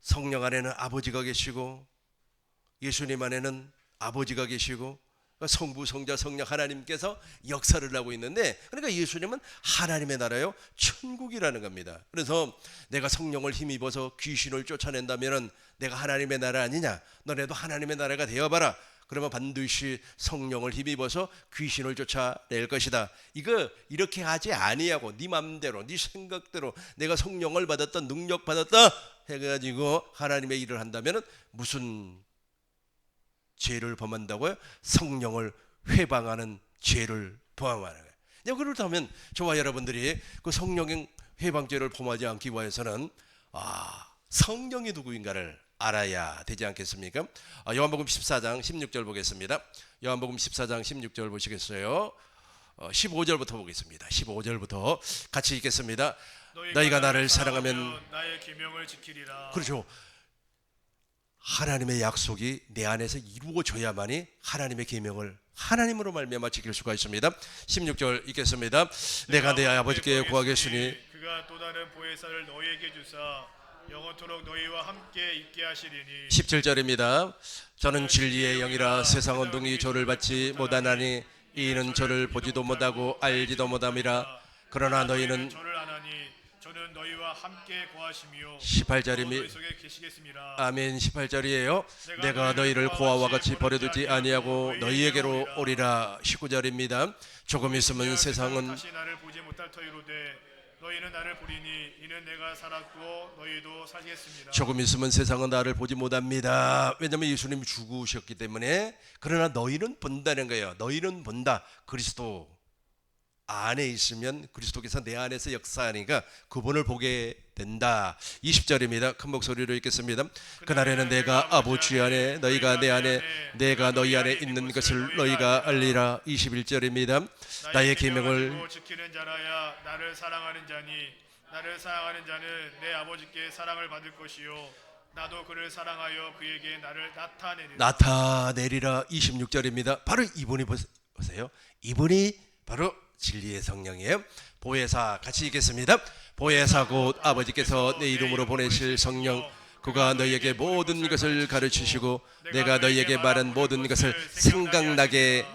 성령 안에는 아버지가 계시고 예수님 안에는 아버지가 계시고 성부, 성자, 성령 하나님께서 역사를 하고 있는데, 그러니까 예수님은 하나님의 나라요, 천국이라는 겁니다. 그래서 내가 성령을 힘입어서 귀신을 쫓아낸다면 내가 하나님의 나라 아니냐? 너네도 하나님의 나라가 되어봐라. 그러면 반드시 성령을 힘입어서 귀신을 쫓아낼 것이다. 이거 이렇게 하지 아니하고 네 맘대로 네 생각대로 내가 성령을 받았다, 능력 받았다 해가지고 하나님의 일을 한다면 무슨 죄를 범한다고요? 성령을 회방하는 죄를 범하는 거예요. 그렇다면 저와 여러분들이 그 성령의 회방죄를 범하지 않기 위해서는 성령이 누구인가를 알아야 되지 않겠습니까? 요한복음 14장 16절 보겠습니다. 요한복음 14장 16절 보시겠어요? 15절부터 보겠습니다. 15절부터 같이 읽겠습니다. 너희가 나를 사랑하면 나의 계명을 지키리라. 그렇죠. 하나님의 약속이 내 안에서 이루어져야만이 하나님의 계명을 하나님으로 말미암아 지킬 수가 있습니다. 16절 읽겠습니다. 내가 내 아버지께 구하겠으니 그가 또 다른 보혜사를 너희에게 주사 영원토록 너희와 함께 있게 하시리니. 17절입니다. 저는 진리의 영이라 세상은 능히 저를 받지 못하나니 이는 저를 보지도 못하고 알지도 못함이라. 그러나 너희는 저를 아나니 저는 너희와 함께 거하시며 18절입니다. 속에 계시겠습니다. 아멘. 18절이에요. 내가 너희를 고아와 같이 버려두지 아니하고 너희에게로 오리라. 19절입니다. 조금 있으면 세상은 다시 나를 보지 못할 터이로되 너희는 나를 보리니 이는 내가 살았고 너희도 살겠습니다. 조금 있으면 세상은 나를 보지 못합니다. 왜냐하면 예수님이 죽으셨기 때문에. 그러나 너희는 본다는 거예요. 너희는 본다. 그리스도 안에 있으면 그리스도께서 내 안에서 역사하니까 그분을 보게 된다. 20절입니다. 큰 목소리로 읽겠습니다. 그날에는 내가 아버지 안에 너희가 내 안에 내가 너희 안에 있는 것을 너희가 알리라. 21절입니다. 나의 계명을 가지고 지키는 자라야 나를 사랑하는 자니 나를 사랑하는 자는 내 아버지께 사랑을 받을 것이요 나도 그를 사랑하여 그에게 나를 나타내리라. 26절입니다. 바로 이분이 보세요. 이분이 바로 진리의 성령이에요. 보혜사 같이 읽겠습니다. 보혜사 곧 아버지께서 내 이름으로 보내실 성령 그가 너희에게 모든 것을 가르치시고 내가 너희에게 말한 모든 것을 생각나게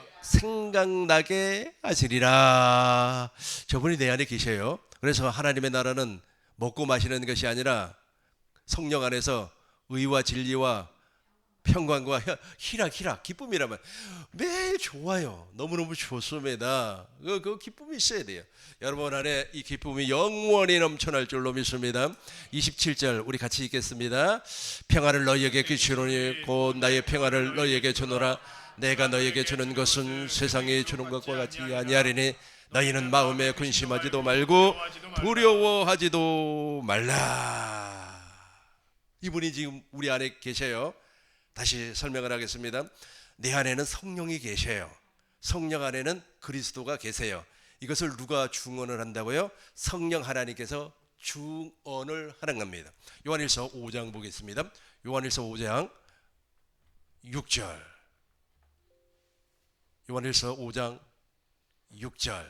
하시리라. 저분이 내 안에 계셔요. 그래서 하나님의 나라는 먹고 마시는 것이 아니라 성령 안에서 의와 진리와 평강과 희락 기쁨이라면 매일 좋아요. 너무너무 좋습니다. 그 기쁨이 있어야 돼요. 여러분 안에 이 기쁨이 영원히 넘쳐날 줄로 믿습니다. 27절 우리 같이 읽겠습니다. 평화를 너희에게 끼치노니 곧 나의 평화를 너희에게 주노라. 내가 너희에게 주는 것은 세상이 주는 것과 같이 아니하리니 너희는 마음에 근심하지도 말고 두려워하지도 말라. 이분이 지금 우리 안에 계셔요. 다시 설명을 하겠습니다. 내 안에는 성령이 계셔요. 성령 안에는 그리스도가 계세요. 이것을 누가 중언을 한다고요? 성령 하나님께서 중언을 하는 겁니다. 요한일서 5장 보겠습니다. 요한일서 5장 6절. 요한일서 5장 6절.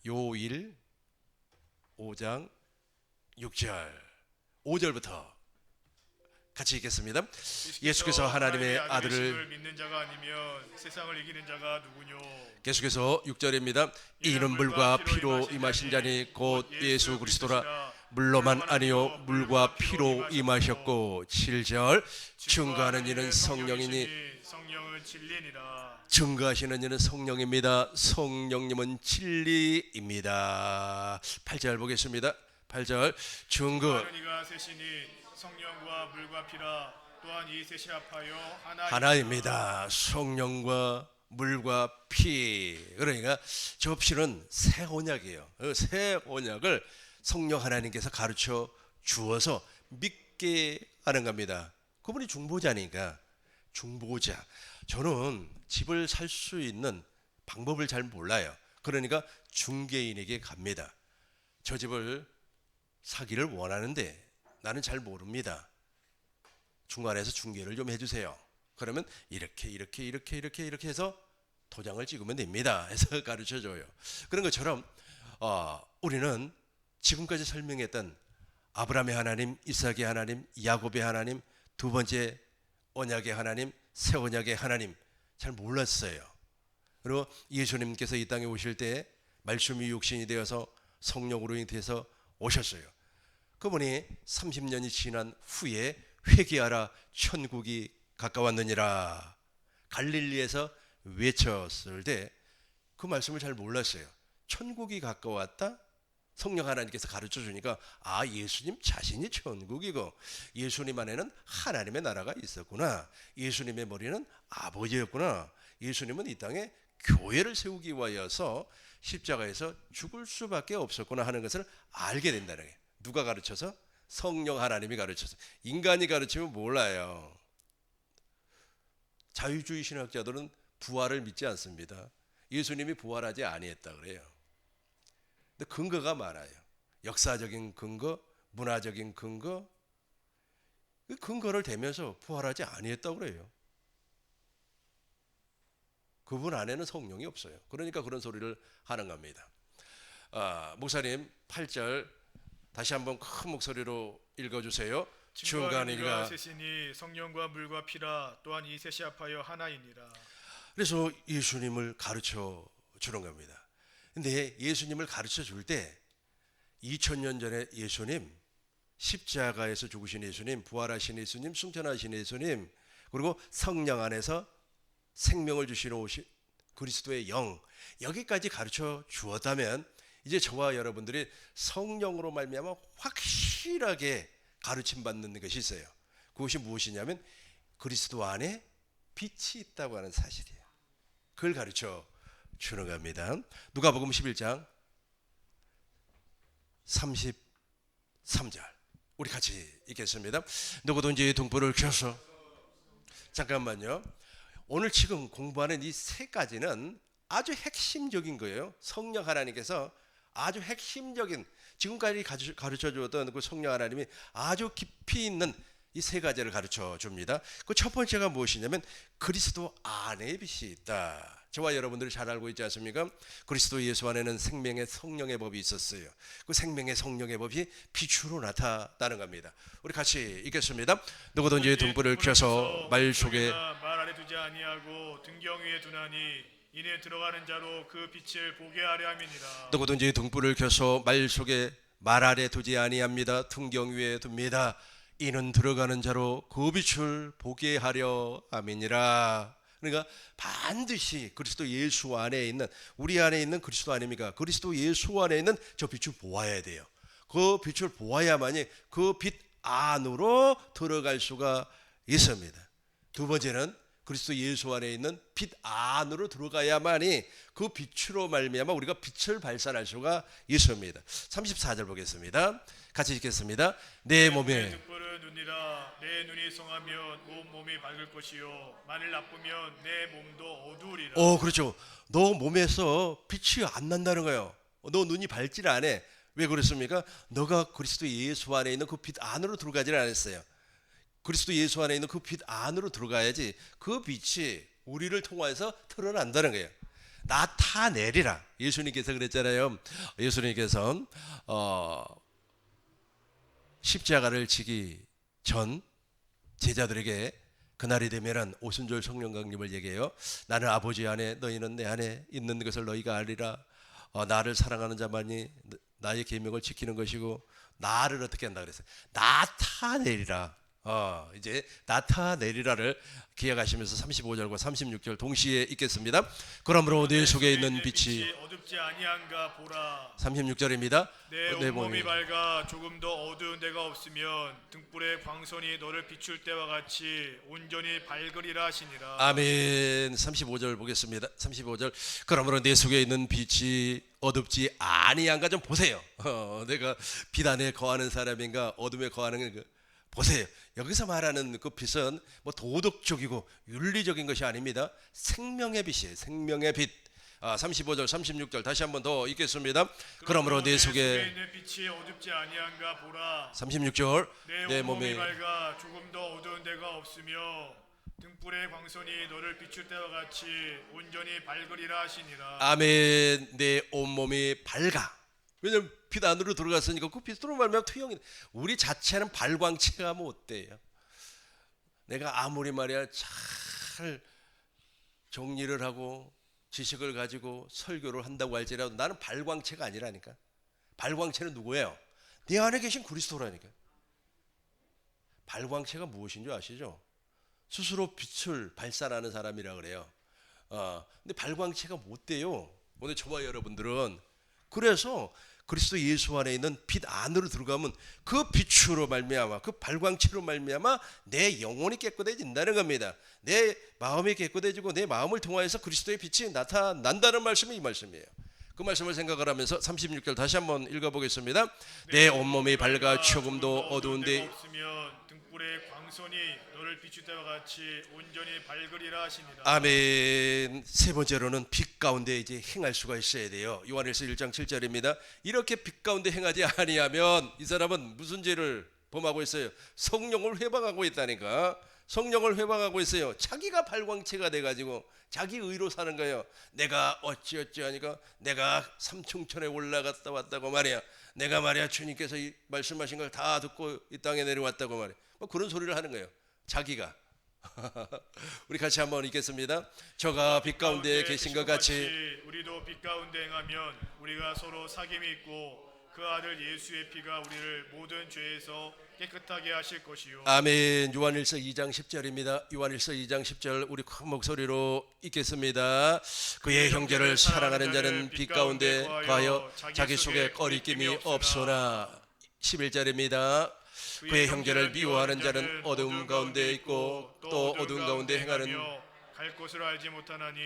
요일 5장 6절. 5절부터 같이 읽겠습니다. 예수께서 하나님의 아들을 믿는 자가 아니면 세상을 이기는 자가 누구뇨? 계속해서 6절입니다. 이는 물과 피로 임하신 자니 곧 예수 그리스도라. 물로만 아니요 물과 피로 임하셨고. 7절 증거하는 이는 성령이니 성령은 진리니라. 증거하시는 이는 성령입니다. 성령님은 진리입니다. 8절 보겠습니다. 8절 증거 이가 셋이니 성령과 물과 피라. 또한 이 셋이 합하여 하나입니다. 성령과 물과 피. 그러니까 접시는 새 언약이에요. 새 언약을 성령 하나님께서 가르쳐 주어서 믿게 하는 겁니다. 그분이 중보자니까. 중보자. 저는 집을 살 수 있는 방법을 잘 몰라요. 그러니까 중개인에게 갑니다. 저 집을 사기를 원하는데 나는 잘 모릅니다. 중간에서 중개를 좀 해주세요. 그러면 이렇게 해서 도장을 찍으면 됩니다. 해서 가르쳐줘요. 그런 것처럼 우리는 지금까지 설명했던 아브라함의 하나님, 이삭의 하나님, 야곱의 하나님, 두 번째 언약의 하나님, 새 언약의 하나님 잘 몰랐어요. 그리고 예수님께서 이 땅에 오실 때 말씀이 육신이 되어서 성령으로 인해서 오셨어요. 그분이 30년이 지난 후에 회개하라 천국이 가까웠느니라 갈릴리에서 외쳤을 때 그 말씀을 잘 몰랐어요. 천국이 가까웠다? 성령 하나님께서 가르쳐 주니까 예수님 자신이 천국이고 예수님 안에는 하나님의 나라가 있었구나. 예수님의 머리는 아버지였구나. 예수님은 이 땅에 교회를 세우기 위하여서 십자가에서 죽을 수밖에 없었구나 하는 것을 알게 된다는 거예요. 누가 가르쳐서? 성령 하나님이 가르쳐서. 인간이 가르치면 몰라요. 자유주의 신학자들은 부활을 믿지 않습니다. 예수님이 부활하지 아니했다 그래요. 근데 근거가 많아요. 역사적인 근거, 문화적인 근거, 그 근거를 대면서 부활하지 아니했다고 그래요. 그분 안에는 성령이 없어요. 그러니까 그런 소리를 하는 겁니다. 목사님 8절 다시 한번 큰 목소리로 읽어주세요. 증거하니가 셋이니 성령과 물과 피라. 또한 이 셋이 합하여 하나이니라. 그래서 예수님을 가르쳐 주는 겁니다. 근데 예수님을 가르쳐 줄 때 2000년 전에 예수님, 십자가에서 죽으신 예수님, 부활하신 예수님, 승천하신 예수님, 그리고 성령 안에서 생명을 주시는 그리스도의 영, 여기까지 가르쳐 주었다면 이제 저와 여러분들이 성령으로 말미암아 확실하게 가르침 받는 것이 있어요. 그것이 무엇이냐면 그리스도 안에 빛이 있다고 하는 사실이에요. 그걸 가르쳐 주는 겁니다. 누가복음 11장 33절 우리 같이 읽겠습니다. 누구든지 등불을 켜서 잠깐만요. 오늘 지금 공부하는 이 세 가지는 아주 핵심적인 거예요. 성령 하나님께서 아주 핵심적인 지금까지 가르쳐 주었던 그 성령 하나님이 아주 깊이 있는 이 세 가지를 가르쳐 줍니다. 그 첫 번째가 무엇이냐면 그리스도 안에 빛이 있다. 저와 여러분들이 잘 알고 있지 않습니까? 그리스도 예수 안에는 생명의 성령의 법이 있었어요. 그 생명의 성령의 법이 빛으로 나타나는 겁니다. 우리 같이 읽겠습니다. 누구든지 등불을 켜서 말 속에 말 아래 두지 아니하고 등경 위에 두나니 이에 들어가는 자로 그 빛을 보게 하려 함이니라. 누구든지 등불을 켜서 말 속에 말 아래 두지 아니합니다. 등경 위에 둡니다. 이는 들어가는 자로 그 빛을 보게 하려 함이니라. 그러니까 반드시 그리스도 예수 안에 있는 우리 안에 있는 그리스도 아닙니까? 그리스도 예수 안에 있는 저 빛을 보아야 돼요. 그 빛을 보아야만이 그 빛 안으로 들어갈 수가 있습니다. 두 번째는 그리스도 예수 안에 있는 빛 안으로 들어가야만이 그 빛으로 말미암아 우리가 빛을 발산할 수가 있습니다. 34절 보겠습니다. 같이 읽겠습니다. 내 몸에 등불은 눈이라. 내 눈이 성하면 온 몸이 밝을 것이요 만일 나쁘면 내 몸도 어두우리라. 그렇죠. 너 몸에서 빛이 안 난다는 거예요. 너 눈이 밝질 않아. 왜 그렇습니까? 너가 그리스도 예수 안에 있는 그 빛 안으로 들어가질 않았어요. 그리스도 예수 안에 있는 그 빛 안으로 들어가야지 그 빛이 우리를 통해서 드러난다는 거예요. 나타내리라. 예수님께서 그랬잖아요. 예수님께서 십자가를 지기 전 제자들에게 그날이 되면은 오순절 성령 강림을 얘기해요. 나는 아버지 안에 너희는 내 안에 있는 것을 너희가 알리라. 나를 사랑하는 자만이 나의 계명을 지키는 것이고 나를 어떻게 한다 그랬어요. 나타내리라. 이제 나타내리라를 기억하시면서 35절과 36절 동시에 읽겠습니다. 그러므로 내 속에 있는 빛이 어둡지 아니한가 보라. 36절입니다. 내 몸이 밝아 조금 더 어두운 데가 없으면 등불의 광선이 너를 비출 때와 같이 온전히 밝으리라 하시니라. 아멘. 35절 보겠습니다. 35절. 그러므로 내 속에 있는 빛이 어둡지 아니한가 좀 보세요. 내가 빛 안에 거하는 사람인가 어둠에 거하는 그 보세요. 여기서 말하는 그 빛은 뭐 도덕적이고 윤리적인 것이 아닙니다. 생명의 빛이에요. 생명의 빛. 35절 36절 다시 한번 더 읽겠습니다. 그러므로 내 속에 있는 빛이 어둡지 아니한가 보라. 36절 내 몸이 밝아 조금 더 어두운 데가 없으며 등불의 광선이 너를 비출 때와 같이 온전히 밝으리라 하시니라. 아멘. 내 온몸이 밝아. 왜냐면 빛 안으로 들어갔으니까 그 빛으로 말미암아 투영이. 우리 자체는 발광체가 못 돼요. 내가 아무리 말이야 잘 정리를 하고 지식을 가지고 설교를 한다고 할지라도 나는 발광체가 아니라니까. 발광체는 누구예요? 내 안에 계신 그리스도라니까. 발광체가 무엇인 줄 아시죠? 스스로 빛을 발산하는 사람이라 그래요. 근데 발광체가 못 돼요. 오늘 저와 여러분들은. 그래서 그리스도 예수 안에 있는 빛 안으로 들어가면 그 빛으로 말미암아 그 발광체로 말미암아 내 영혼이 깨끗해진다는 겁니다. 내 마음이 깨끗해지고 내 마음을 통하여서 그리스도의 빛이 나타난다는 말씀이 이 말씀이에요. 그 말씀을 생각을 하면서 36절 다시 한번 읽어보겠습니다. 내 온몸이 밝아 조금도 어두운데 없으면 등불의 광선이 너를 비출 때와 같이 온전히 밝으리라 하시니라. 아멘. 세 번째로는 빛 가운데 이제 행할 수가 있어야 돼요. 요한일서 1장 7절입니다. 이렇게 빛 가운데 행하지 아니하면 이 사람은 무슨 죄를 범하고 있어요? 성령을 회방하고 있다니까. 성령을 회방하고 있어요. 자기가 발광체가 돼가지고 자기 의로 사는 거예요. 내가 어찌어찌 하니까 내가 삼층천에 올라갔다 왔다고 말이야. 내가 말이야 주님께서 이 말씀하신 걸 다 듣고 이 땅에 내려왔다고 말이야. 뭐 그런 소리를 하는 거예요. 자기가. 우리 같이 한번 읽겠습니다. 저가 빛 가운데 계신 것 같이 우리도 빛 가운데 행하면 우리가 서로 사귐이 있고 그 아들 예수의 피가 우리를 모든 죄에서 깨끗하게 하실 것이요. 아멘. 요한일서 2장 10절입니다. 요한일서 2장 10절 우리 큰 목소리로 읽겠습니다. 그의 형제를 사랑하는 자는 빛 가운데 거하여 자기 속에 꺼리낌이 없으나 11절입니다. 그의 형제를 미워하는 자는 어두움 가운데 있고 또 어두움 가운데 행하는 갈 곳을 알지 못하나니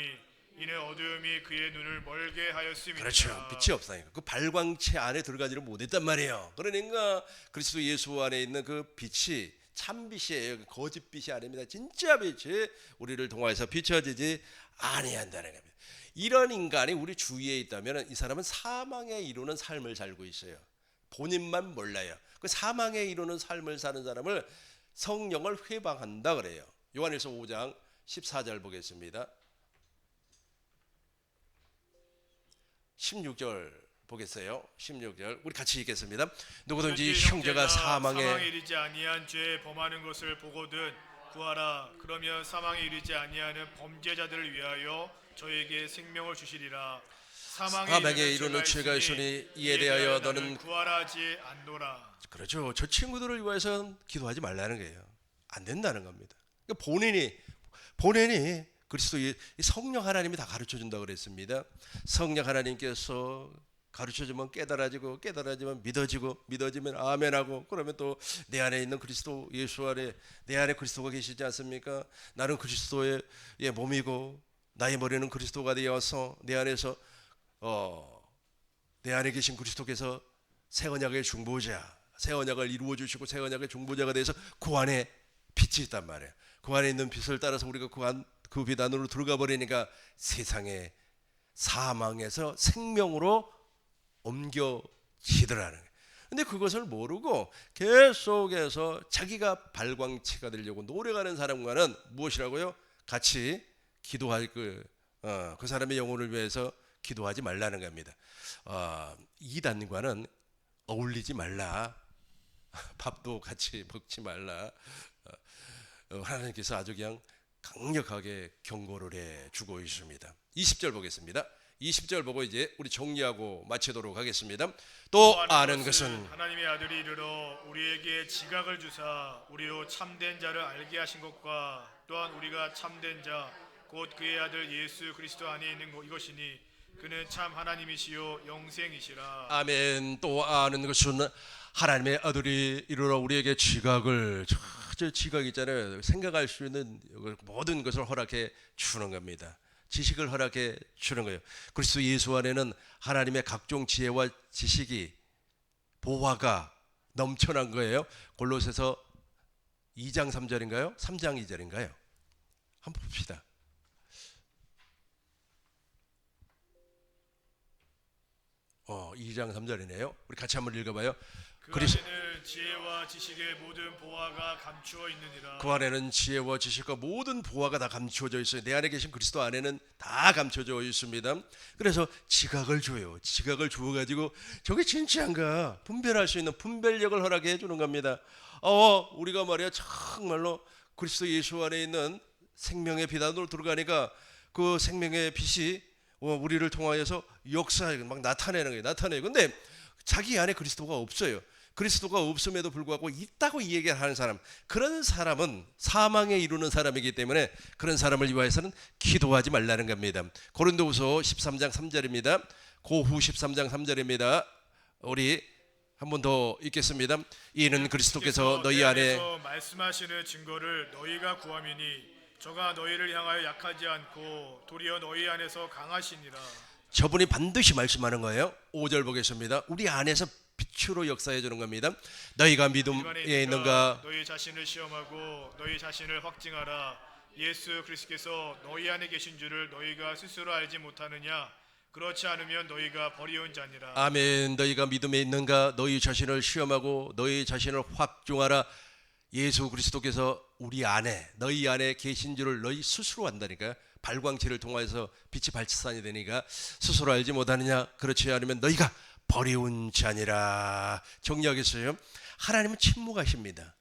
이는 어두움이 그의 눈을 멀게 하였음이니라. 그렇죠. 빛이 없으니까 그 발광체 안에 들어가지를 못했단 말이에요. 그러니까 그리스도 예수 안에 있는 그 빛이 참 빛이에요. 거짓 빛이 아닙니다. 진짜 빛이 우리를 통하여서 비춰지지 아니한다는 겁니다. 이런 인간이 우리 주위에 있다면 이 사람은 사망에 이루는 삶을 살고 있어요. 본인만 몰라요. 그 사망에 이루는 삶을 사는 사람을 성령을 회방한다 그래요. 요한일서 5장 14절 보겠습니다. 16절 보겠어요. 16절 우리 같이 읽겠습니다. 누구든지 형제가 사망에 이르지 아니한 죄에 범하는 것을 보거든 구하라. 그러면 사망에 이르지 아니하는 범죄자들을 위하여 저에게 생명을 주시리라. 사망에 이르는 죄가 있으니 이에 대하여 너는 구하라 하지 않노라. 그렇죠. 저 친구들을 위해서 기도하지 말라는 거예요. 안 된다는 겁니다. 그러니까 본인이 그리스도 성령 하나님이 다 가르쳐 준다 그랬습니다. 성령 하나님께서 가르쳐주면 깨달아지면 믿어지면 아멘하고, 그러면 또 내 안에 있는 그리스도 예수 안에 내 안에 그리스도가 계시지 않습니까? 나는 그리스도의 몸이고 나의 머리는 그리스도가 되어서 내 안에서 내 안에 계신 그리스도께서 새 언약의 중보자, 새 언약을 이루어 주시고 새 언약의 중보자가 돼서 그 안에 빛이 있단 말이에요. 그 안에 있는 빛을 따라서 우리가 그 빛 안으로 들어가 버리니까 세상의 사망에서 생명으로 옮겨지더라는 거예요. 근데 그것을 모르고 계속해서 자기가 발광체가 되려고 노력하는 사람과는 무엇이라고요? 같이 기도할 그 사람의 영혼을 위해서 기도하지 말라는 겁니다. 이단과는 어울리지 말라. 밥도 같이 먹지 말라. 하나님께서 아주 그냥 강력하게 경고를 해주고 있습니다. 20절 보겠습니다. 20절 보고 이제 우리 정리하고 마치도록 하겠습니다. 또 아는 것은 하나님의 아들이 이르러 우리에게 지각을 주사 우리로 참된 자를 알게 하신 것과 또한 우리가 참된 자 곧 그의 아들 예수 그리스도 안에 있는 이것이니 그는 참 하나님이시요 영생이시라. 아멘. 또 아는 것은 하나님의 아들이 이르러 우리에게 지각을, 저 지각 있잖아요. 생각할 수 있는 모든 것을 허락해 주는 겁니다. 지식을 허락해 주는 거예요. 그리스도 예수 안에는 하나님의 각종 지혜와 지식이 보화가 넘쳐난 거예요. 골로새서 2장 3절인가요? 3장 2절인가요? 한번 봅시다. 어, 2장 3절이네요. 우리 같이 한번 읽어봐요. 그 안에는 지혜와 지식의 모든 보화가 감추어 있느니라. 그 안에는 지혜와 지식과 모든 보화가 다 감추어져 있어요. 내 안에 계신 그리스도 안에는 다 감춰져 있습니다. 그래서 지각을 줘요. 지각을 주어가지고 저게 진짜인가 분별할 수 있는 분별력을 허락해 주는 겁니다. 우리가 말이야 정말로 그리스도 예수 안에 있는 생명의 빛 안으로 들어가니까 그 생명의 빛이 우리를 통하여서 역사에 막 나타내는 거예요. 나타내요. 근데 자기 안에 그리스도가 없어요. 그리스도가 없음에도 불구하고 있다고 이 얘기를 하는 사람, 그런 사람은 사망에 이르는 사람이기 때문에 그런 사람을 위하여서는 기도하지 말라는 겁니다. 고린도후서 13장 3절입니다. 고후 13장 3절입니다. 우리 한 번 더 읽겠습니다. 이는 그리스도께서 너희 안에 말씀하시는 증거를 너희가 구함이니 저가 너희를 향하여 약하지 않고 도리어 너희 안에서 강하시니라. 저분이 반드시 말씀하는 거예요. 5절 보겠습니다. 우리 안에서 빛으로 역사해 주는 겁니다. 너희가 믿음에 있는가? 너희 자신을 시험하고 너희 자신을 확증하라. 예수 그리스도께서 너희 안에 계신 줄을 너희가 스스로 알지 못하느냐? 그렇지 않으면 너희가 버리운 자니라. 아멘. 너희가 믿음에 있는가? 너희 자신을 시험하고 너희 자신을 확증하라. 예수 그리스도께서 우리 안에 너희 안에 계신 줄을 너희 스스로 안다니까요. 발광체를 통해서 빛이 발산이 되니까 스스로 알지 못하느냐? 그렇지 않으면 너희가 버리운 자니라. 정리하겠어요. 하나님은 침묵하십니다.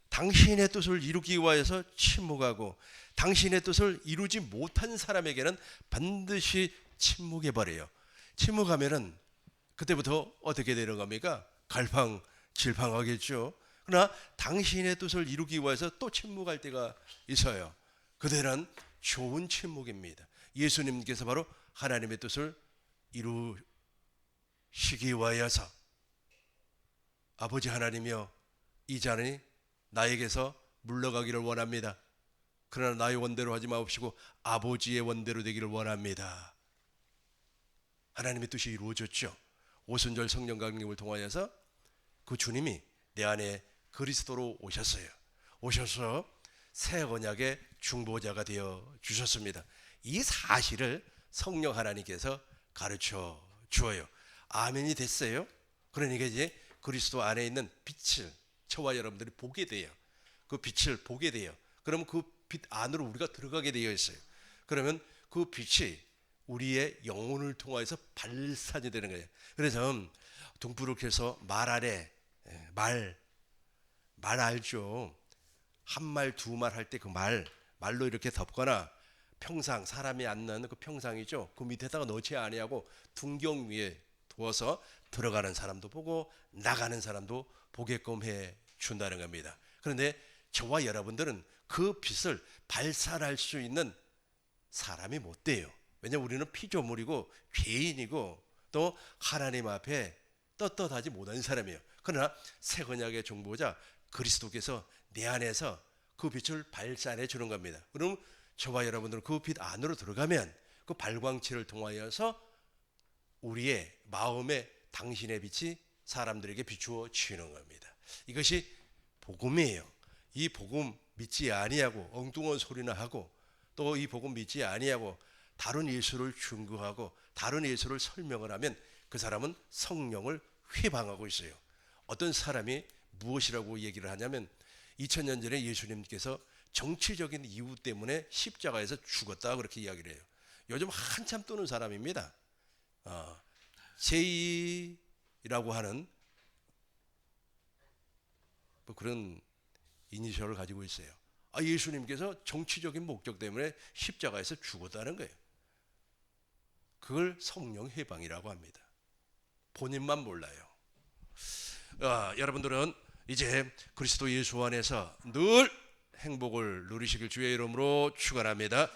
당신의 뜻을 이루기 위하여서 침묵하고 당신의 뜻을 이루지 못한 사람에게는 반드시 침묵해버려요. 침묵하면은 그때부터 어떻게 되는 겁니까? 갈팡질팡하겠죠. 그러나 당신의 뜻을 이루기 위해서 또 침묵할 때가 있어요. 그때는 좋은 침묵입니다. 예수님께서 바로 하나님의 뜻을 이루시기 위하여서 아버지 하나님이여 이 잔이 나에게서 물러가기를 원합니다. 그러나 나의 원대로 하지 마옵시고 아버지의 원대로 되기를 원합니다. 하나님의 뜻이 이루어졌죠. 오순절 성령 강림을 통하여서 그 주님이 내 안에 그리스도로 오셨어요. 오셔서 새 언약의 중보자가 되어 주셨습니다. 이 사실을 성령 하나님께서 가르쳐 주어요. 아멘이 됐어요. 그러니까 이제 그리스도 안에 있는 빛을 저와 여러분들이 보게 돼요. 그 빛을 보게 돼요. 그러면 그 빛 안으로 우리가 들어가게 되어 있어요. 그러면 그 빛이 우리의 영혼을 통해서 발산이 되는 거예요. 그래서 등불을 켜서 말 아래 말 알죠? 한 말 두 말 할 때 그 말로 이렇게 덮거나 평상 사람이 앉는 그 평상이죠. 그 밑에다가 넣지 아니하고 등경 위에 두어서 들어가는 사람도 보고 나가는 사람도 보게끔 해 준다는 겁니다. 그런데 저와 여러분들은 그 빛을 발산할 수 있는 사람이 못 돼요. 왜냐하면 우리는 피조물이고 죄인이고 또 하나님 앞에 떳떳하지 못한 사람이에요. 그러나 새 언약의 중보자 그리스도께서 내 안에서 그 빛을 발산해 주는 겁니다. 그럼 저와 여러분들은 그 빛 안으로 들어가면 그 발광체를 통하여서 우리의 마음에 당신의 빛이 사람들에게 비추어지는 겁니다. 이것이 복음이에요. 이 복음 믿지 아니하고 엉뚱한 소리나 하고 또 이 복음 믿지 아니하고 다른 예수를 중거하고 다른 예수를 설명을 하면 그 사람은 성령을 회방하고 있어요. 어떤 사람이 무엇이라고 얘기를 하냐면 2000년 전에 예수님께서 정치적인 이유 때문에 십자가에서 죽었다 그렇게 이야기를 해요. 요즘 한참 뜨는 사람입니다. 제2라고 하는 뭐 그런 이니셜을 가지고 있어요. 예수님께서 정치적인 목적 때문에 십자가에서 죽었다는 거예요. 그걸 성령 회방이라고 합니다. 본인만 몰라요. 여러분들은 이제 그리스도 예수 안에서 늘 행복을 누리시길 주의 이름으로 축원합니다.